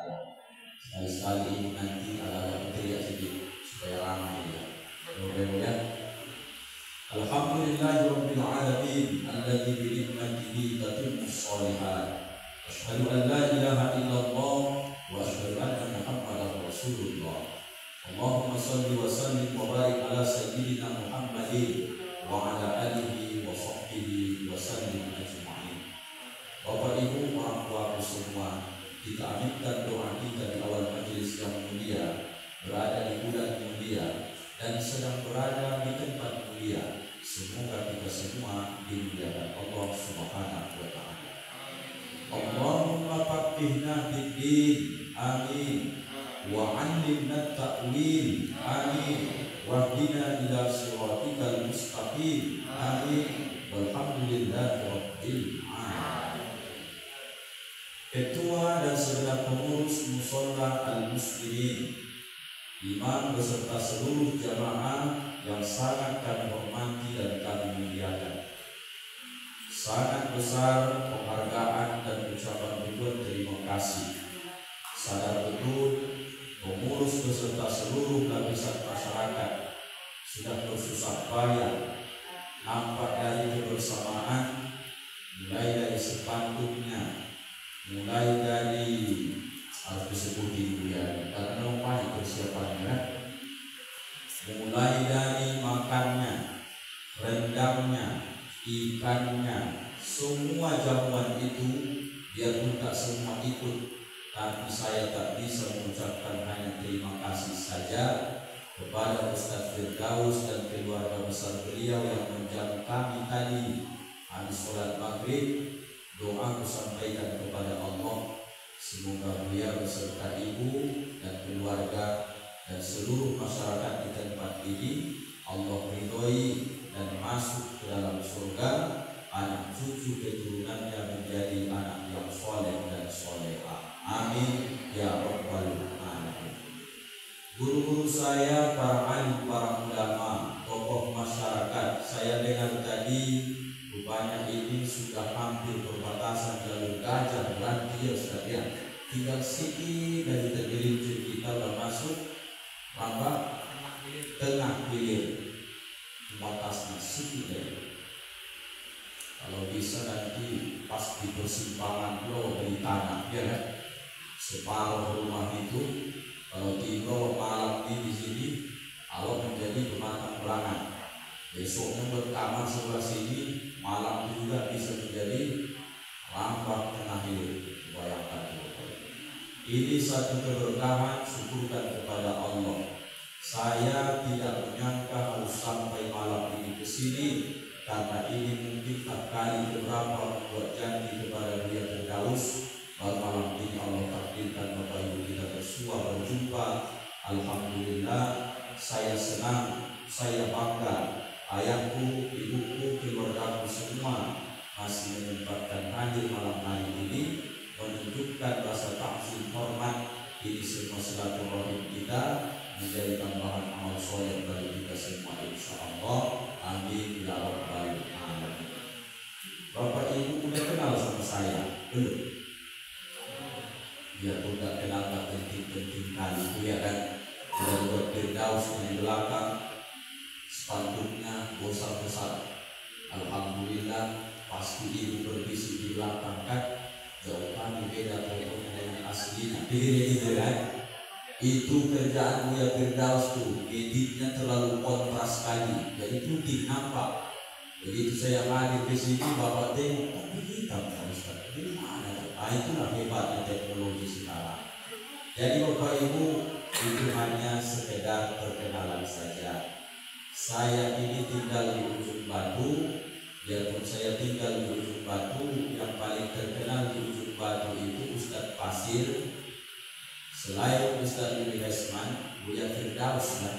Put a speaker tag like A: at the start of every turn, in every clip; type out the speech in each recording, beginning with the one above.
A: saya. Sekali-sekali ibu nanti agak teriak sedikit supaya ramai ya. Kemudian Alhamdulillahirabbil alamin alladzi bi ni'matihi tatimmus shalihat. Asyhadu an la ilaha illallah wa asyhadu anna Muhammadar Rasulullah. Allahumma shalli wa sallim wa barik ala sayyidina Muhammadin wa ala alihi wa sahbihi wa sallim ajma'in. Bapak Ibu orang tua semua, kita aminkan doa kita di awal majelis yang mulia, berada di bulan mulia dan sedang berada di tempat mulia. Semoga kita semua dimuliakan Allah Subhanahu wa taala. Allahumma faqihna fid-din. Amin. Wa 'allimna at-ta'wil. Amin. Wahdina ila shiratikal mustaqim. Amin. Walhamdulillahi rabbil alamin. Ketua dan segenap pengurus Musholla Al-Muslimin, imam beserta seluruh jamaah yang sangat kami hormati dan kami muliakan. Sangat besar penghargaan dan ucapan ribuan terima kasih. Sadar betul pengurus beserta seluruh lapisan masyarakat sudah bersusah payah, nampak dari kebersamaan, mulai dari spanduknya, mulai dari harus disebutin dulu ya, karena lumayan persiapannya. Mulai dari makannya, rendangnya, ikannya, semua jamuan itu biarpun tak semua ikut, tapi saya tak bisa mengucapkan hanya terima kasih saja kepada Ustaz Firdaus dan keluarga besar beliau yang menjamu kami tadi habis sholat maghrib. Doaku sampaikan kepada Allah, semoga beliau beserta ibu dan keluarga dan seluruh masyarakat di tempat ini Allah ridhoi dan masuk ke dalam surga, anak cucu keturunannya menjadi anak yang soleh dan solehah. Amin ya rabbal alamin. Guru-guru saya, para alim, para ulama, tokoh masyarakat, saya dengar tadi rupanya ini sudah hampir perbatasan jalur Gajah Brantia sekalian. Tinggal sedikit dari Tegelincir kita sudah masuk Rambak Tengah Hilir, batasnya sedikit. Kalau bisa nanti pas di persimpangan pulau dari tanah ya kan, separuh rumah itu kalau tinggal malam ini di sini Allah menjadi pematang perangan. Besoknya berkamar sebelah sini, malam juga bisa menjadi Rambak Tengah Hilir. Bayangkan ini satu keberkahan, syukurkan kepada Allah. Saya tidak menyangka harus sampai malam ini ke sini, karena ini mungkin tak kali keberapa membuat janji kepada Buya Firdaus. Malam ini Allah takdirkan Bapak Ibu kita bersua berjumpa. Alhamdulillah, saya senang, saya bangga. Ayahku, ibuku, keluargaku semua masih menyempatkan hadir malam hari ini, menunjukkan rasa takzim hormat. Ini semua silaturahim kita menjadi tambahan amal soleh bagi kita semua insyaallah. Amin ya rabbal alamin. Bapak Ibu udah kenal sama saya belum? Ya udah kenal, gak penting-penting kali itu ya kan. Sudah buat Firdaus di belakang, spanduknya besar-besar. Alhamdulillah, pasti ibu berbisik di belakang kan. Jawabannya beda pokoknya dengan aslinya. Gitu kan. Itu kerjaan Buya Firdaus tuh, editnya terlalu kontras sekali, jadi putih nampak. Begitu saya hadir di sini, bapak tengok, oh hitam kan Ustaz, ini mana tuh? Itulah hebatnya teknologi sekarang. Jadi Bapak Ibu, itu hanya sekedar perkenalan saja. Saya ini tinggal di Ujung Batu. Biarpun saya tinggal di Ujung Batu, yang paling terkenal di Ujung Batu itu Ustadz Pasir. Selain Ustadz Yuli Resman, Buya Firdaus lah.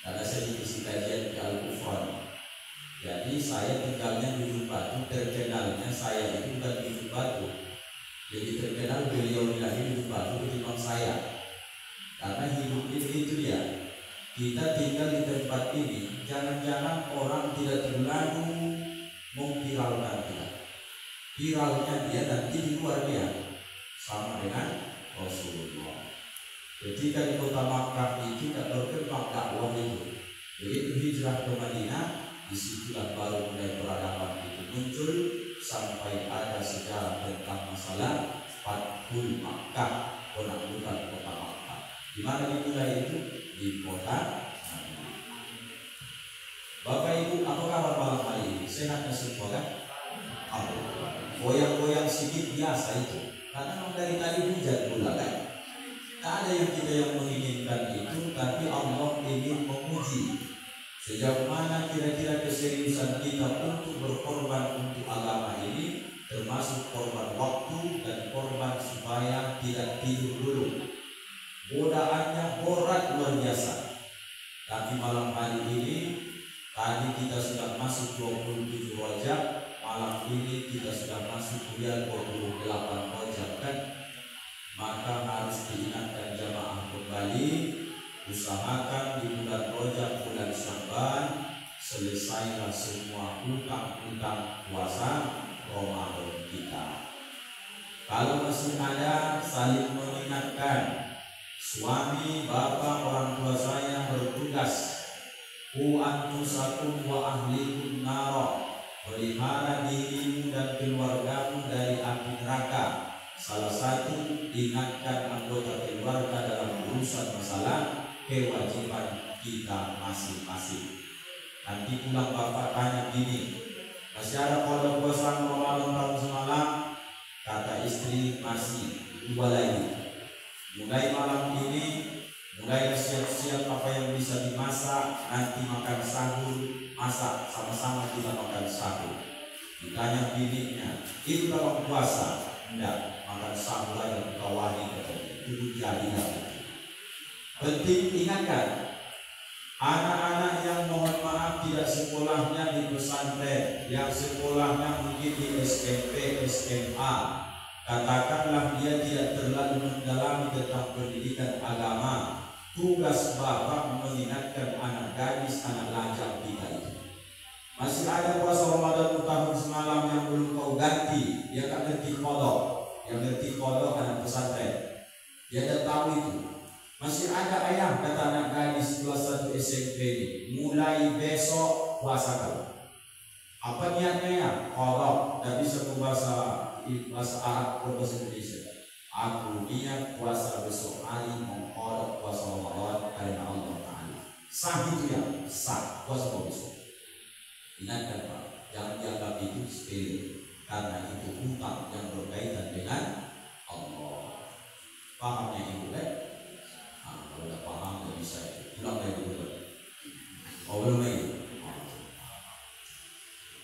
A: Karena saya divisi kajian di Al-Kufran. Jadi saya tinggalnya di Ujung Batu, terkenalnya saya itu bukan di Ujung Batu. Jadi terkenal beliau lahir di Ujung Batu ketimbang saya. Karena hidup ini itu dia. Kita tinggal di tempat ini, jangan-jangan orang tidak terlalu memviralkan kita. Viralnya dia nanti di luar dia, sama dengan Rasulullah. Ketika di kota Makkah itu tak berkembang dakwah itu, begitu hijrah ke Madinah, disitulah baru mulai peradaban itu muncul sampai ada sejarah tentang masalah Fathul Makkah, penaklukan kota Makkah. Di mana dimulai itu? Di kota Madinah. Bapak Ibu, apa kabar malam hari ini? Sehatnya semua kan? Goyang-goyang sedikit biasa itu, karena memang dari tadi hujan pula kan. Tak ada yang kita yang menginginkan itu, tapi Allah ingin menguji sejauh mana kira-kira keseriusan kita untuk berkorban untuk agama ini, termasuk korban waktu dan korban supaya tidak tidur dulu. Godaannya berat luar biasa. Tapi malam hari ini, tadi kita sudah masuk 27 Rajab, malam ini kita sudah masuk bulan 28 Rajab kan. Maka harus diingatkan jamaah kembali, usahakan di bulan Rajab, bulan Sya'ban, selesailah semua utang-utang puasa Ramadan kita. Kalau masih ada, saling mengingatkan. Suami, bapak, orang tua saya bertugas, ku anfusakum wa ahlikum naro, pelihara dirimu dan keluargamu dari api neraka. Salah satu, ingatkan anggota keluarga dalam urusan masalah kewajiban kita masing-masing. Nanti pulang bapak tanya gini, masih ada kodok puasa Ramadan tahun semalam? Kata istri, masih 2 lagi. Mulai malam ini, mulai siap-siap apa yang bisa dimasak. Nanti makan sahur, masak sama-sama kita makan sahur. Ditanya bininya, itu kalau puasa? Enggak, makan sahur aja kawani itu jadi. Penting ingatkan anak-anak yang mohon maaf tidak sekolahnya di pesantren, yang sekolahnya mungkin di SMP, SMA. Katakanlah dia tidak terlalu mendalami tentang pendidikan agama. Tugas bapak mengingatkan anak gadis, anak lajang kita itu. Masih ada puasa Ramadan tahun semalam yang belum kau ganti, dia tak ngerti kodok. Yang ngerti kodok anak pesantren, dia dah tahu itu. Masih ada ayah, kata anak gadis kelas 1 SMP ini, mulai besok puasa kau. Apa niatnya ya? Kodok, tak bisa bahasa Arab atau bahasa Indonesia. Aku niat puasa besok hari mengkodok puasa Ramadan karena Allah Ta'ala. Sah itu ya, sah puasa besok. Ingatkan Pak, jangan dianggap itu sepele, karena itu hutang yang berkaitan dengan Allah. Pahamnya ibu kan? Kalau udah paham nggak bisa pulang dari dulu. Belum lagi.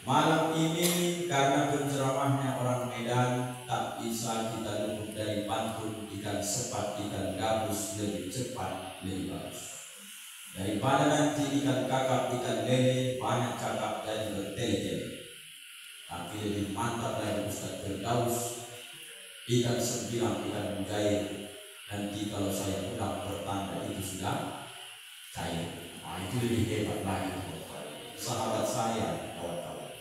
A: Malam ini karena penceramahnya orang Medan, tak bisa kita luput dari pantun ikan sepat, ikan gabus lebih cepat, lebih bagus. Daripada nanti ikan kakap, ikan lele, banyak cakap jadi bertele-tele. Tapi lebih mantap dari Ustaz Firdaus, ikan sembilan, ikan mujair. Nanti kalau saya pulang bertanda itu sudah cair. Itu lebih hebat lagi. Sahabat saya, kawan-kawan.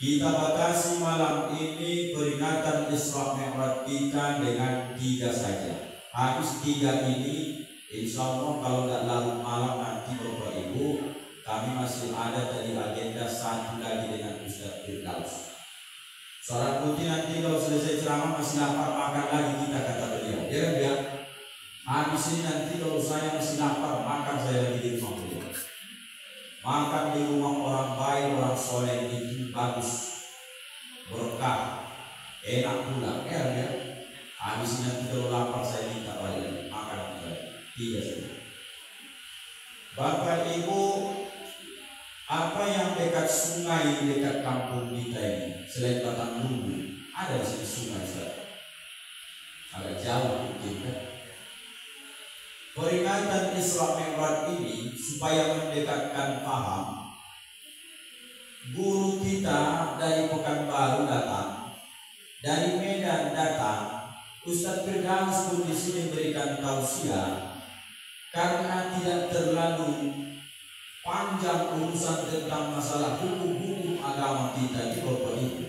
A: Kita batasi malam ini peringatan Isra Mi'raj kita dengan 3 saja. Habis 3 ini, insya Allah kalau tidak larut malam nanti Bapak Ibu, kami masih ada dari agenda 1 lagi dengan Ustaz Firdaus. Seorang putih nanti kalau selesai ceramah masih lapar makan lagi kita, kata beliau. Ya kan ya? Habis ini nanti kalau saya masih lapar makan saya lagi di rumah beliau. Makan di rumah orang baik, orang soleh itu bagus, berkah, enak pula. Ya kan ya? Habis ini nanti kalau lapar saya minta balik makan lagi. 3 saja. Bapak Ibu, apa yang dekat sungai dekat kampung kita ini selain Batang Lumbu, ada di sini sungai Ustaz? Agak jauh mungkin kan? Peringatan Isra Mi'raj ini supaya mendekatkan paham. Guru kita dari Pekanbaru datang, dari Medan datang, Ustaz Firdaus pun di sini berikan tausiah karena tidak terlalu panjang urusan tentang masalah hukum-hukum agama kita di Bapak Ibu.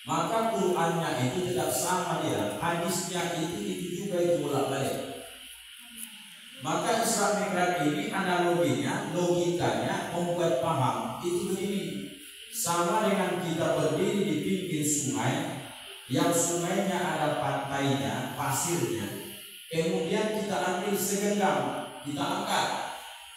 A: Maka Qur'annya itu tetap sama dia, hadisnya itu juga juga itu bolak-balik. Maka Isra Mi'raj ini analoginya, logikanya membuat paham itu begini. Sama dengan kita berdiri di pinggir sungai, yang sungainya ada pantainya, pasirnya. Kemudian kita ambil segenggam, kita angkat.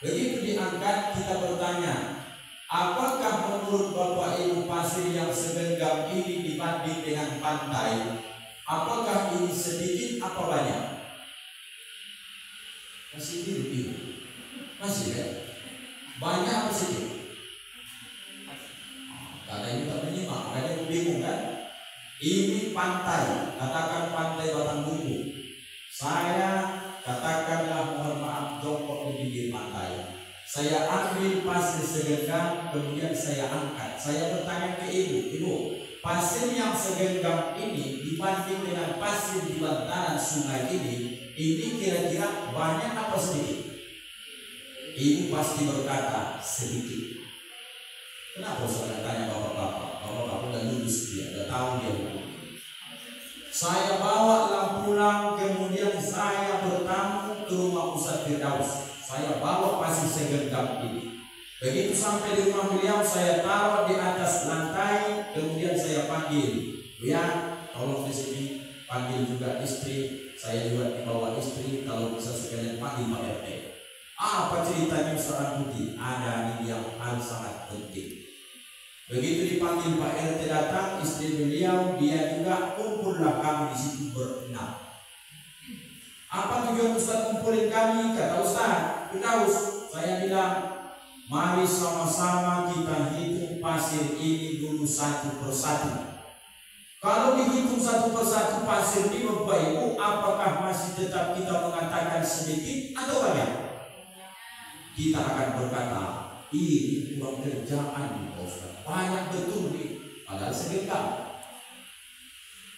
A: Begitu diangkat, kita bertanya, apakah menurut Bapak Ibu pasir yang segenggam ini dibanding dengan pantai, apakah ini sedikit apa banyak? Masih biru-biru. Masih ya? Banyak apa sedikit? Karena ini tak menyimak, makanya bingung kan? Ini pantai, katakan pantai Batangbungku. Saya katakanlah mohon maaf jongkok di pinggir pantai. Saya ambil pasir segenggam, kemudian saya angkat. Saya bertanya ke ibu, pasir yang segenggam ini dibanding dengan pasir di bantaran sungai ini kira-kira banyak apa sedikit? Ibu pasti berkata sedikit. Kenapa saya tanya bapak-bapak? Bapak-bapak udah lulus dia, udah tahu dia hukum. Saya bawa pulang, kemudian saya bertamu ke rumah Ustaz Firdaus. Saya bawa pasir segenggam ini. Begitu sampai di rumah beliau, saya taruh di atas lantai, kemudian saya panggil, ya tolong di sini, panggil juga istri. Saya juga dibawa istri, kalau bisa sekalian panggil Pak RT. Apa ceritanya Ustaz Putih? Ada ini yang hal sangat penting. Begitu dipanggil Pak RT datang, istri beliau, dia juga kumpullah kami di situ berenam. Apa tujuan Ustaz kumpulin kami? Kata Ustaz Firdaus, saya bilang, mari sama-sama kita hitung pasir ini dulu satu persatu. Kalau dihitung satu persatu pasir ini Bapak Ibu, apakah masih tetap kita mengatakan sedikit atau banyak? Kita akan berkata, ini kurang kerjaan Ustaz, banyak betul nih, padahal segenggam.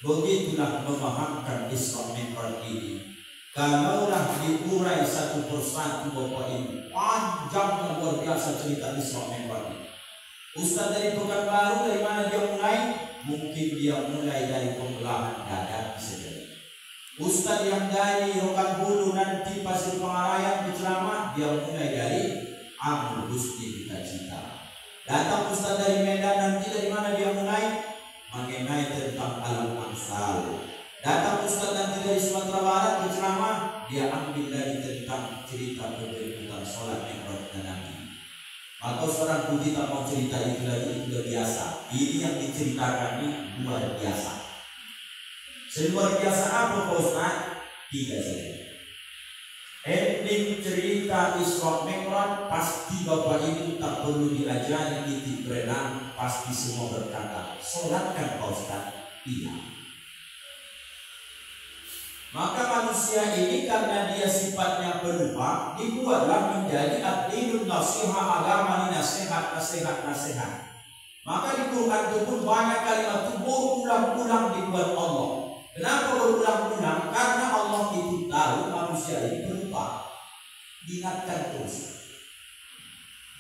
A: Begitulah memahamkan Isra Mi'raj ini. Kalaulah diurai satu persatu Bapak Ibu, panjang dan luar biasa cerita Isra Mi'raj ini. Ustaz dari Pekanbaru, dari mana dia mulai? Mungkin dia mulai dari pembelahan dada saja. Ustaz yang dari Rokan-Hulu nanti Pasir Pengarayan Penceramah, dia mulai dari Amul Husni Cita-Cita. Datang Ustaz dari Medan nanti dari mana dia mulai? Mengenai tentang alam amsal. Datang Ustaz nanti dari Sumatera Barat berceramah, dia ambil dari tentang cerita pembentukan sholat Mi'raj dan Nabi. Maka seorang putih tak mau cerita itu lagi, itu biasa. Ini yang diceritakan ini luar biasa. Seluar biasa apa Pak Ustaz? 3 saja. Ending cerita Isra Mi'raj pasti Bapak Ibu tak perlu diajari titik berenang, pasti semua berkata, sholatkan Pak Ustaz? Iya. Maka manusia ini karena dia sifatnya pelupa, dibuatlah menjadi adilun nasihat, agama ini nasihat. Maka di Quran itu pun banyak kalimat itu berulang-ulang dibuat Allah. Kenapa berulang-ulang? Karena Allah itu tahu manusia ini pelupa. Diingatkan terus.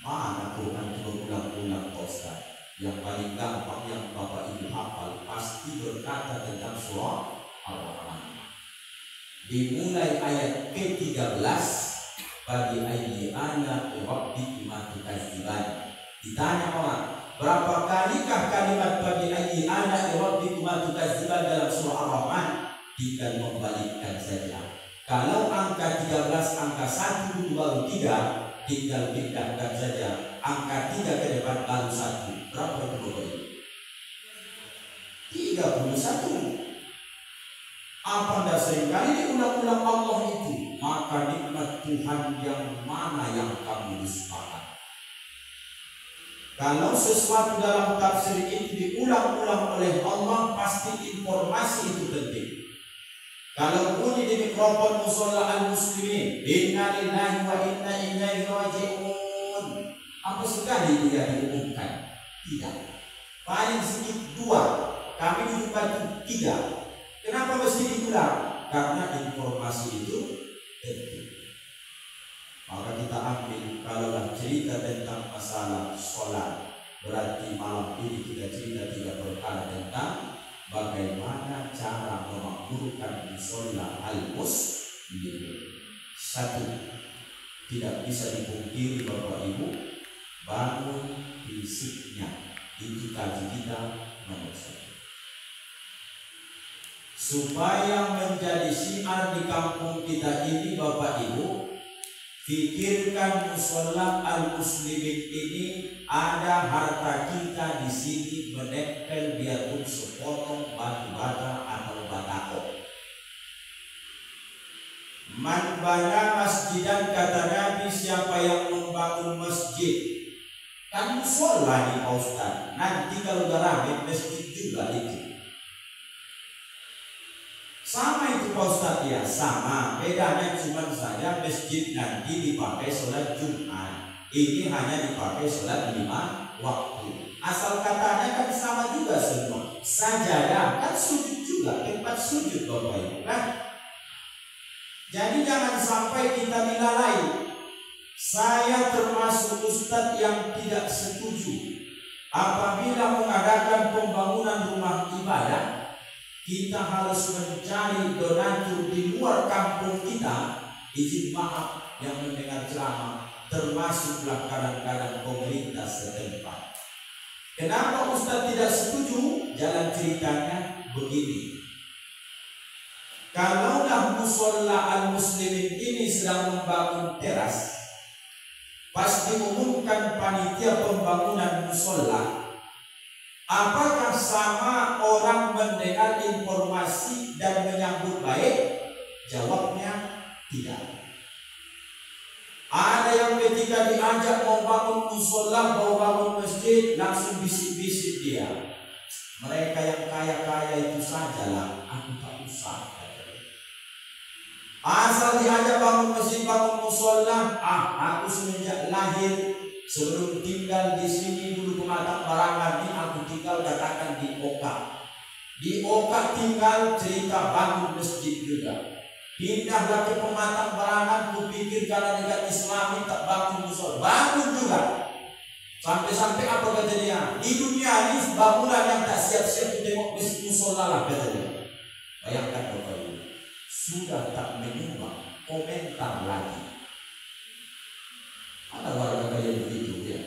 A: Mana Quran itu berulang-ulang Ustaz? Yang paling gampang yang Bapak Ibu hafal pasti berkata tentang surah Al-Rahman. Dimulai ayat ke-13, bagi ayyi ana rabbikuma tukadziban. Ditanya orang, berapa kalikah kalimat bagi ayyi ana rabbikuma tukadziban dalam surah Ar-Rahman? Tinggal membalikkan saja. Kalau angka 13, angka 1 baru 3, tinggal pindahkan saja. Angka 3 ke depan baru 1. Berapa itu Bapak Ibu? 31. Apa anda seringkali diulang-ulang Allah itu? Maka nikmat Tuhan yang mana yang kamu dustakan? Kalau sesuatu dalam tafsir itu diulang-ulang oleh Allah, pasti informasi itu penting. Kalau bunyi di mikrofon musola al-muslimin, inna lillahi wa inna ilaihi raji'un, apa sekali dia diumumkan? Tidak. Paling sedikit 2, kami jumpa 3. Kenapa mesti diulang? Karena informasi itu penting. Maka kita ambil, kalau cerita tentang masalah sholat, berarti malam ini kita cerita 3 perkara tentang bagaimana cara memakmurkan musola al-muslimin. Satu, tidak bisa dipungkiri Bapak Ibu, bangun fisiknya itu kaji kita nomor satu. Supaya menjadi syiar di kampung kita ini Bapak Ibu, pikirkan musola al-muslimin ini ada harta kita di sini menempel biarpun sepotong batu bata atau batako. Man bana masjidan, kata Nabi, siapa yang membangun masjid, kan musola nih Pak Ustaz, nanti kalau udah rame masjid juga itu. Sama itu Pak Ustaz ya, sama. Bedanya cuma saja masjid nanti dipakai sholat Jumat, ini hanya dipakai sholat 5 waktu. Asal katanya kan sama juga semua. Sajadah kan sujud juga, tempat sujud Bapak Ibu kan. Jadi jangan sampai kita dilalai. Saya termasuk ustadz yang tidak setuju apabila mengadakan pembangunan rumah ibadah, kita harus mencari donatur di luar kampung kita. Izin maaf yang mendengar ceramah, termasuklah kadang-kadang pemerintah setempat. Kenapa ustadz tidak setuju? Jalan ceritanya begini. Kalaulah musola al-muslimin ini sedang membangun teras, pas diumumkan panitia pembangunan musola, apakah sama orang mendengar informasi dan menyambut baik? Jawabnya tidak. Ada yang ketika diajak membangun musola, mau bangun masjid, langsung bisik-bisik dia. Mereka yang kaya-kaya itu sajalah, aku tak usah. Asal diajak bangun masjid, bangun musola, aku semenjak lahir sebelum tinggal di sini dulu Pematang Barangan ini, aku tinggal katakan di Oka. Di Oka tinggal, cerita bangun masjid juga. Pindahlah ke Pematang Barangan, kupikir karena dekat Islami tak bangun musola, bangun juga. Sampai-sampai apa kata dia? Di dunia ini bangunan yang tak siap-siap tengok musola lah kata dia. Bayangkan Bapak Ibu, sudah tak menyumbang komentar lagi. Ada warga kaya begitu ya.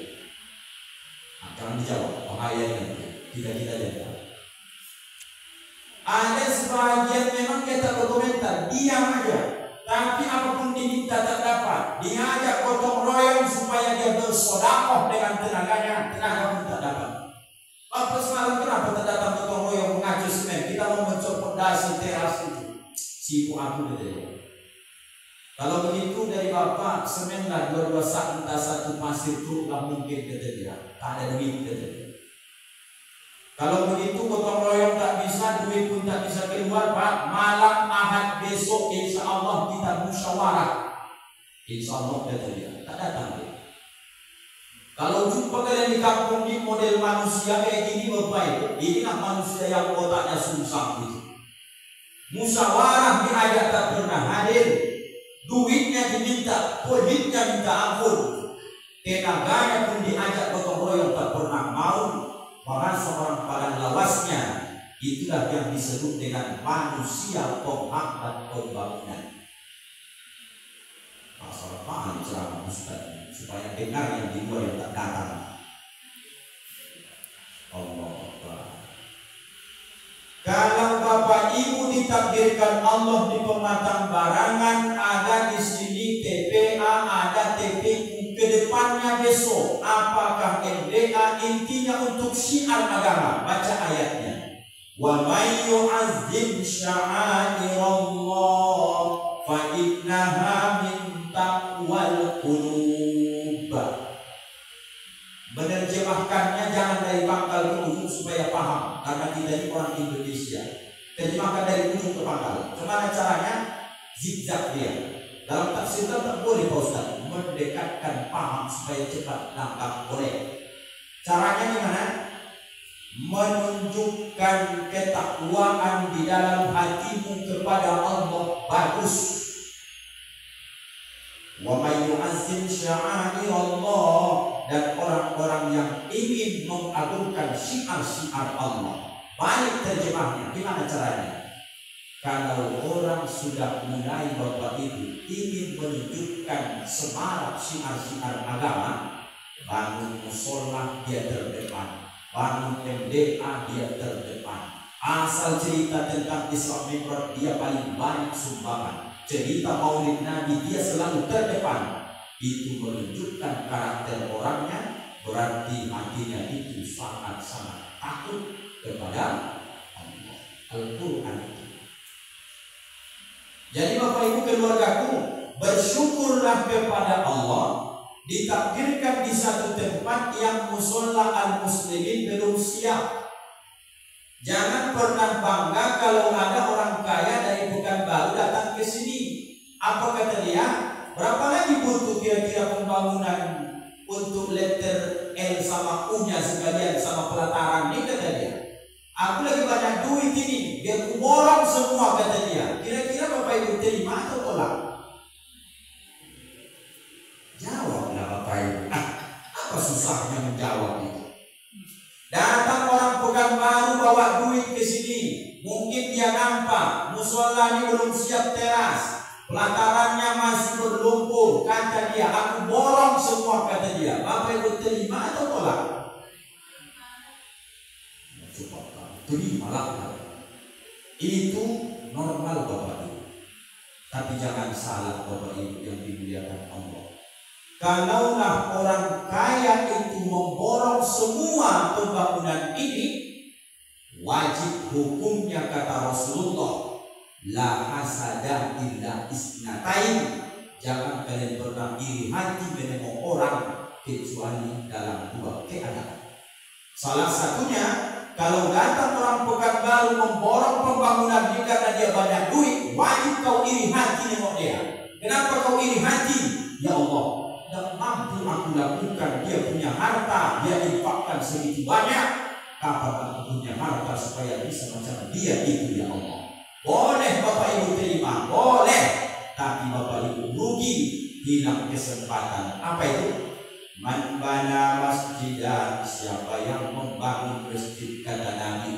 A: Jangan dijawab, bahayanya kita jangan. Ada sebagian memang kita berkomentar, diam aja. Tapi apapun diminta tak dapat. Diajak gotong royong supaya dia bersedekah dengan tenaganya, tenaga pun tak dapat. Apa semalam kenapa tak datang gotong royong mengacu semen? Kita mau mencopot dasi teras itu. Sibuk aku betul. Kalau begitu dari Bapak semenlah 22 sak, entah satu pasir truk lah mungkin kata dia. Tak ada duit kata dia. Kalau begitu gotong royong tak bisa, duit pun tak bisa keluar Pak. Malam Ahad besok insya Allah kita musyawarah. Insya Allah kata dia. Tak datang dia. Kalau jumpa kalian di kampung di model manusia kayak gini Bapak, inilah manusia yang otaknya susah gitu. Musyawarah diajak tak pernah hadir, duitnya diminta, politnya minta ampun, tenaganya pun diajak gotong royong tak pernah mau. Merasa orang padang lawasnya, itulah yang disebut dengan manusia penghambat pembangunan. Pasal paham ceramah Ustaz supaya dengar yang di luar yang tak datang. Allah Akbar. Kalau Bapak Ibu ditakdirkan Allah di Pematang Barangan, ada di sini TPA, ada TPU ke depannya besok. Apakah MDA? Intinya untuk syiar agama. Baca ayatnya. Wa may yu'azzim sya'airallah fa innaha min taqwal qulub. Menerjemahkannya jangan dari pangkal ke ujung supaya paham, karena kita ini orang Indonesia. Terjemahkan dari ujung ke pangkal. Gimana caranya? Zigzag dia. Dalam tafsir tak boleh Pak Ustaz, mendekatkan paham supaya cepat nangkap boleh. Caranya gimana? Menunjukkan ketakwaan di dalam hatimu kepada Allah bagus. Wa may yu'azzim sya'airallah, dan orang-orang yang ingin mengagungkan syiar-syiar Allah Balik terjemahnya, gimana caranya? Kalau orang sudah mulai Bapak Ibu ingin menunjukkan semarak syiar-syiar agama, bangun musola dia terdepan, bangun MDA dia terdepan. Asal cerita tentang Isra Mi'raj dia paling banyak sumbangan. Cerita Maulid Nabi dia selalu terdepan. Itu menunjukkan karakter orangnya, berarti hatinya itu sangat-sangat takut kepada Allah. Al-Quran itu. Jadi Bapak Ibu keluargaku, bersyukurlah kepada Allah ditakdirkan di satu tempat yang musola al-muslimin belum siap. Jangan pernah bangga kalau ada orang kaya dari Pekanbaru datang ke sini. Apa kata dia? Berapa lagi butuh kira-kira pembangunan untuk letter L sama U-nya sekalian sama pelataran ini, kata dia. Aku lagi banyak duit ini, biar ku borong semua, kata dia. Kira-kira Bapak Ibu terima atau tolak? Jawablah Bapak Ibu. Apa susahnya menjawab itu? Datang orang Pekanbaru bawa duit ke sini. Mungkin dia nampak musola ini belum siap teras, pelatarannya masih berlumpur. Kata dia, aku borong semua, kata dia. Bapak Ibu terima atau tolak? Terimalah. Itu normal Bapak Ibu. Tapi jangan salah Bapak Ibu yang dimuliakan Allah. Kalaulah orang kaya itu memborong semua pembangunan ini, wajib hukumnya kata Rasulullah, la hasada illa isnatain. Jangan kalian pernah iri hati menengok orang kecuali dalam dua keadaan. Salah satunya, kalau datang orang Pekanbaru memborong pembangunan ini karena dia banyak duit, wajib kau iri hati nengok dia. Kenapa kau iri hati? Ya Allah, tidak mampu aku lakukan, dia punya harta, dia infakkan segitu banyak. Kapan aku punya harta supaya bisa macam dia itu, ya Allah? Boleh Bapak Ibu terima, boleh. Tapi Bapak Ibu rugi, hilang kesempatan. Apa itu? Man bana masjidan, siapa yang membangun masjid, kata Nabi.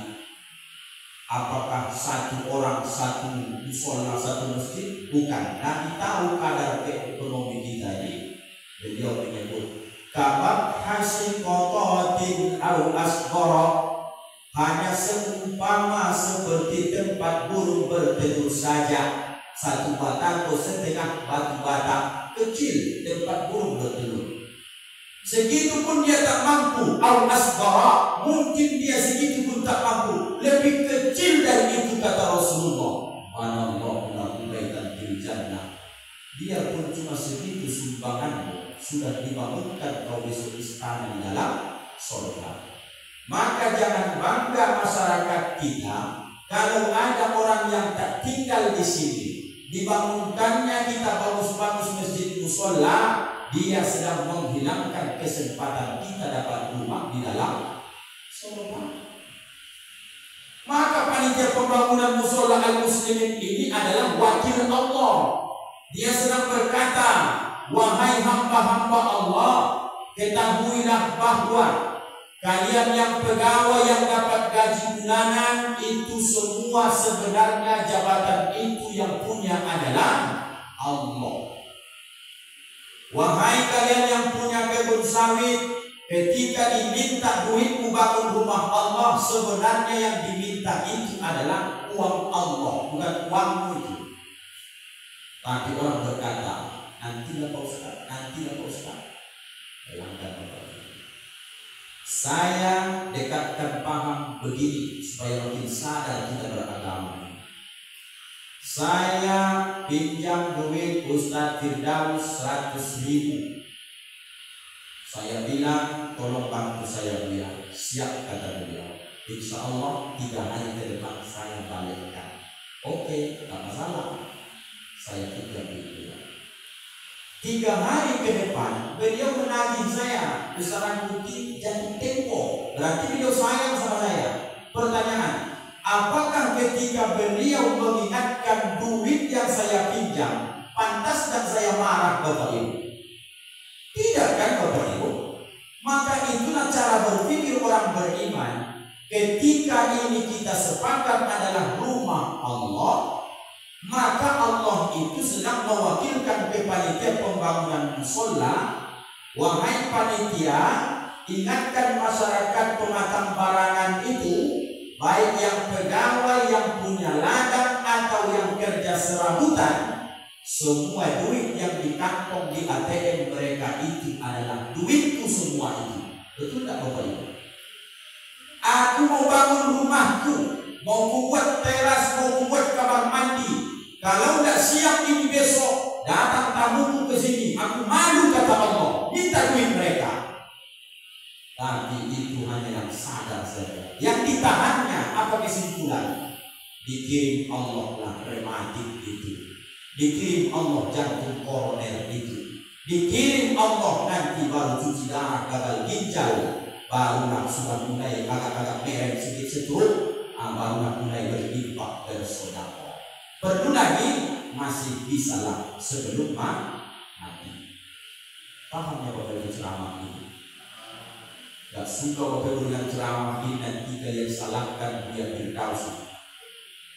A: Apakah satu orang satu musola satu masjid? Bukan. Nabi tahu kadar ekonomi kita ini. Beliau menyebut kabar hasil kototin au asgoro, hanya seumpama seperti tempat burung bertelur saja. Satu batako setengah batu bata kecil tempat burung bertelur. Segitu pun dia tak mampu. Au asgoro, mungkin dia segitu pun tak mampu. Lebih kecil dari itu, kata Rasulullah. Manallahu lahu baitan fil jannah. Biarpun cuma segitu sumbanganmu, sudah dibangunkan kau besok istana di dalam surga. Maka jangan bangga masyarakat kita kalau ada orang yang tak tinggal di sini, dibangunkannya kita bagus-bagus masjid musola, dia sedang menghilangkan kesempatan kita dapat rumah di dalam surga. Maka panitia pembangunan musola al-muslimin ini adalah wakil Allah. Dia sedang berkata, wahai hamba-hamba Allah, ketahuilah bahwa kalian yang pegawai yang dapat gaji bulanan itu semua sebenarnya jabatan itu yang punya adalah Allah. Wahai kalian yang punya kebun sawit, ketika diminta duitmu bangun rumah Allah, sebenarnya yang diminta itu adalah uang Allah, bukan uangmu itu. Tapi orang berkata, nantilah Pak Ustaz, nantilah Pak Ustaz. Bayangkan Bapak. Saya dekatkan paham begini supaya makin sadar kita beragama. Saya pinjam duit Ustaz Firdaus 100.000. Saya bilang, tolong bantu saya biar siap, kata beliau. Insya Allah 3 hari ke depan saya balikkan. Oke, tak masalah. Saya tidak bilang. 3 hari ke depan beliau menagih saya besaran putih jatuh tempo. Berarti beliau sayang sama saya. Pertanyaan, apakah ketika beliau mengingatkan duit yang saya pinjam, pantas dan saya marah Bapak Ibu? Tidak kan Bapak Ibu? Maka itulah cara berpikir orang beriman. ketika ini kita sepakat adalah rumah Allah, maka Allah itu sedang mewakilkan ke panitia pembangunan musola, wahai panitia, ingatkan masyarakat pematang barangan itu, baik yang pegawai, yang punya ladang atau yang kerja serabutan, semua duit yang dikantong di ATM mereka itu adalah duitku semua itu. Betul tak Bapak Ibu? Aku mau bangun rumahku, mau buat teras, mau buat kamar mandi. Kalau tidak siap ini besok, datang tamuku ke sini, aku malu kata Allah, minta duit mereka. Tapi itu hanya yang sadar saja. Yang ditahannya apa kesimpulan? Dikirim Allah lah rematik itu, dikirim Allah jantung koroner itu, dikirim Allah nanti baru cuci darah gagal ginjal, barulah sudah mulai agak-agak merah sedikit setruk, barulah mulai berimpak bersedekah. Perlu lagi masih bisa lah sebelum mati. Pahamnya Bapak Ibu ceramah ini? Gak suka Bapak Ibu dengan ceramah ini, nanti kalian salahkan dia Firdaus.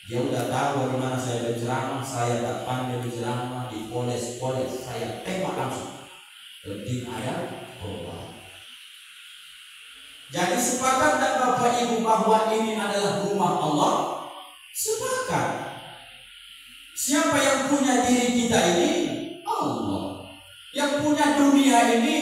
A: Dia udah tahu bagaimana saya berceramah, saya tak pandai berceramah, dipoles-poles, saya tembak langsung. Penting ayat Allah. Jadi sepakat tak Bapak Ibu bahwa ini adalah rumah Allah? Sepakat. Siapa yang punya diri kita ini? Allah. Yang punya dunia ini?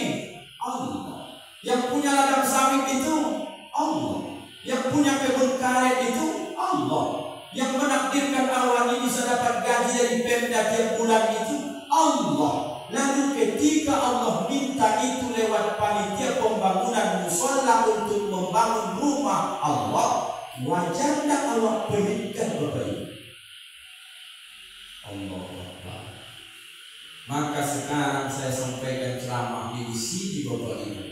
A: Allah. Yang punya ladang sawit itu? Allah. Yang punya kebun karet itu? Allah. Yang menakdirkan awan ini bisa dapat gaji dari Pemda tiap bulan itu? Allah. Lalu ketika Allah minta itu lewat panitia pembangunan musola untuk membangun rumah Allah, wajarlah Allah berikan Bapak Ibu. Allah Akbar. Maka sekarang saya sampaikan ceramah di sini Bapak Ibu.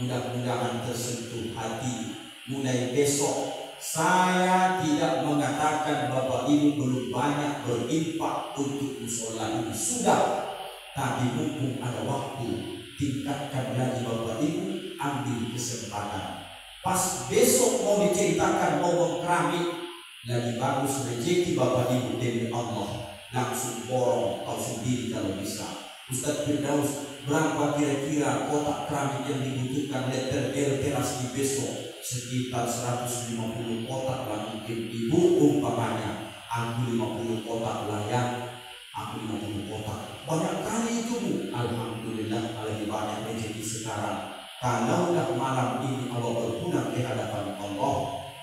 A: Mudah-mudahan tersentuh hati. Mulai besok saya tidak mengatakan Bapak Ibu belum banyak berimpak untuk musola ini, sudah. Tapi mumpung ada waktu, tingkatkan lagi Bapak Ibu, ambil kesempatan. Pas besok mau diceritakan mau keramik, lagi bagus rezeki Bapak Ibu demi Allah, langsung borong kau sendiri kalau bisa. Ustaz Firdaus, berapa kira-kira kotak keramik yang dibutuhkan letter L teras di besok? Sekitar 150 kotak lah mungkin Ibu umpamanya. Aku 50 kotak layak, aku 50 kotak. Banyak kali itu Bu. Alhamdulillah lagi banyak rezeki sekarang. Kalaulah malam ini Allah berpulang di hadapan Allah,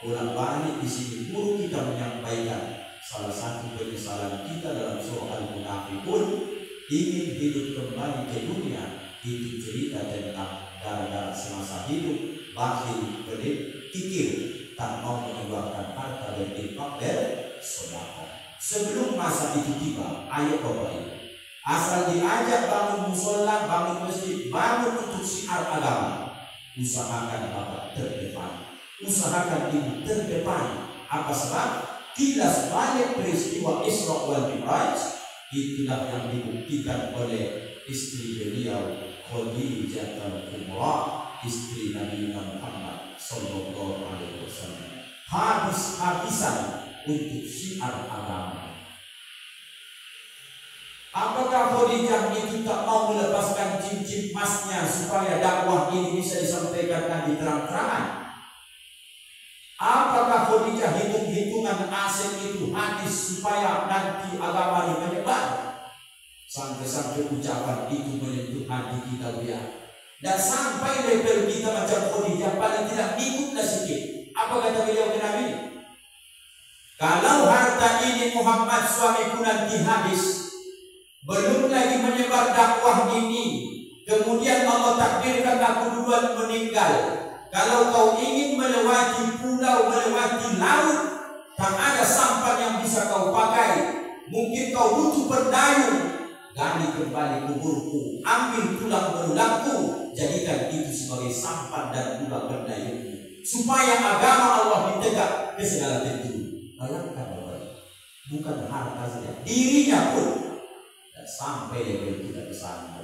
A: ulang balik di sini guru kita menyampaikan salah satu penyesalan kita dalam surah Al-Munafiqun, ingin hidup kembali ke dunia. Itu cerita tentang gara-gara semasa hidup bakhil, pelit, kikir, tak mau mengeluarkan harta dan infak bersedekah. Sebelum masa itu tiba, ayo Bapak Ibu, asal diajak bangun musola, bangun masjid, bangun untuk syiar agama, usahakan Bapak terdepan, usahakan Ibu terdepan. Apa sebab? Kilas balik peristiwa Isra wal Mi'raj, itulah yang dibuktikan oleh istri beliau Khadijah al-Kubra, istri Nabi Muhammad sallallahu alaihi wasallam. Habis-habisan untuk syiar agama. Apakah Khadijah itu tak mau melepaskan cincin emasnya supaya dakwah ini bisa disampaikan dengan terang-terangan? Apakah Khadijah hitung-hitungan asing itu hadis supaya nanti agama ini menyebar? Sampai-sampai ucapan itu menyentuh hati kita ya. Dan sampai level kita macam Khadijah, paling tidak ikutlah sedikit. Apa kata beliau ke Nabi? Kalau harta ini Muhammad suamiku nanti habis, belum lagi menyebar dakwah ini, kemudian Allah takdirkan aku duluan meninggal. Kalau kau ingin melewati pulau, melewati laut, tak ada sampan yang bisa kau pakai. Mungkin kau butuh berdayung. Gali kembali kuburku, ambil tulang belulangku, jadikan itu sebagai sampan dan tulang berdayungmu, supaya agama Allah ditegak ke segala pintu. Bayangkan Bapak, bukan harta saja, dirinya pun dan sampai level kita ke sana.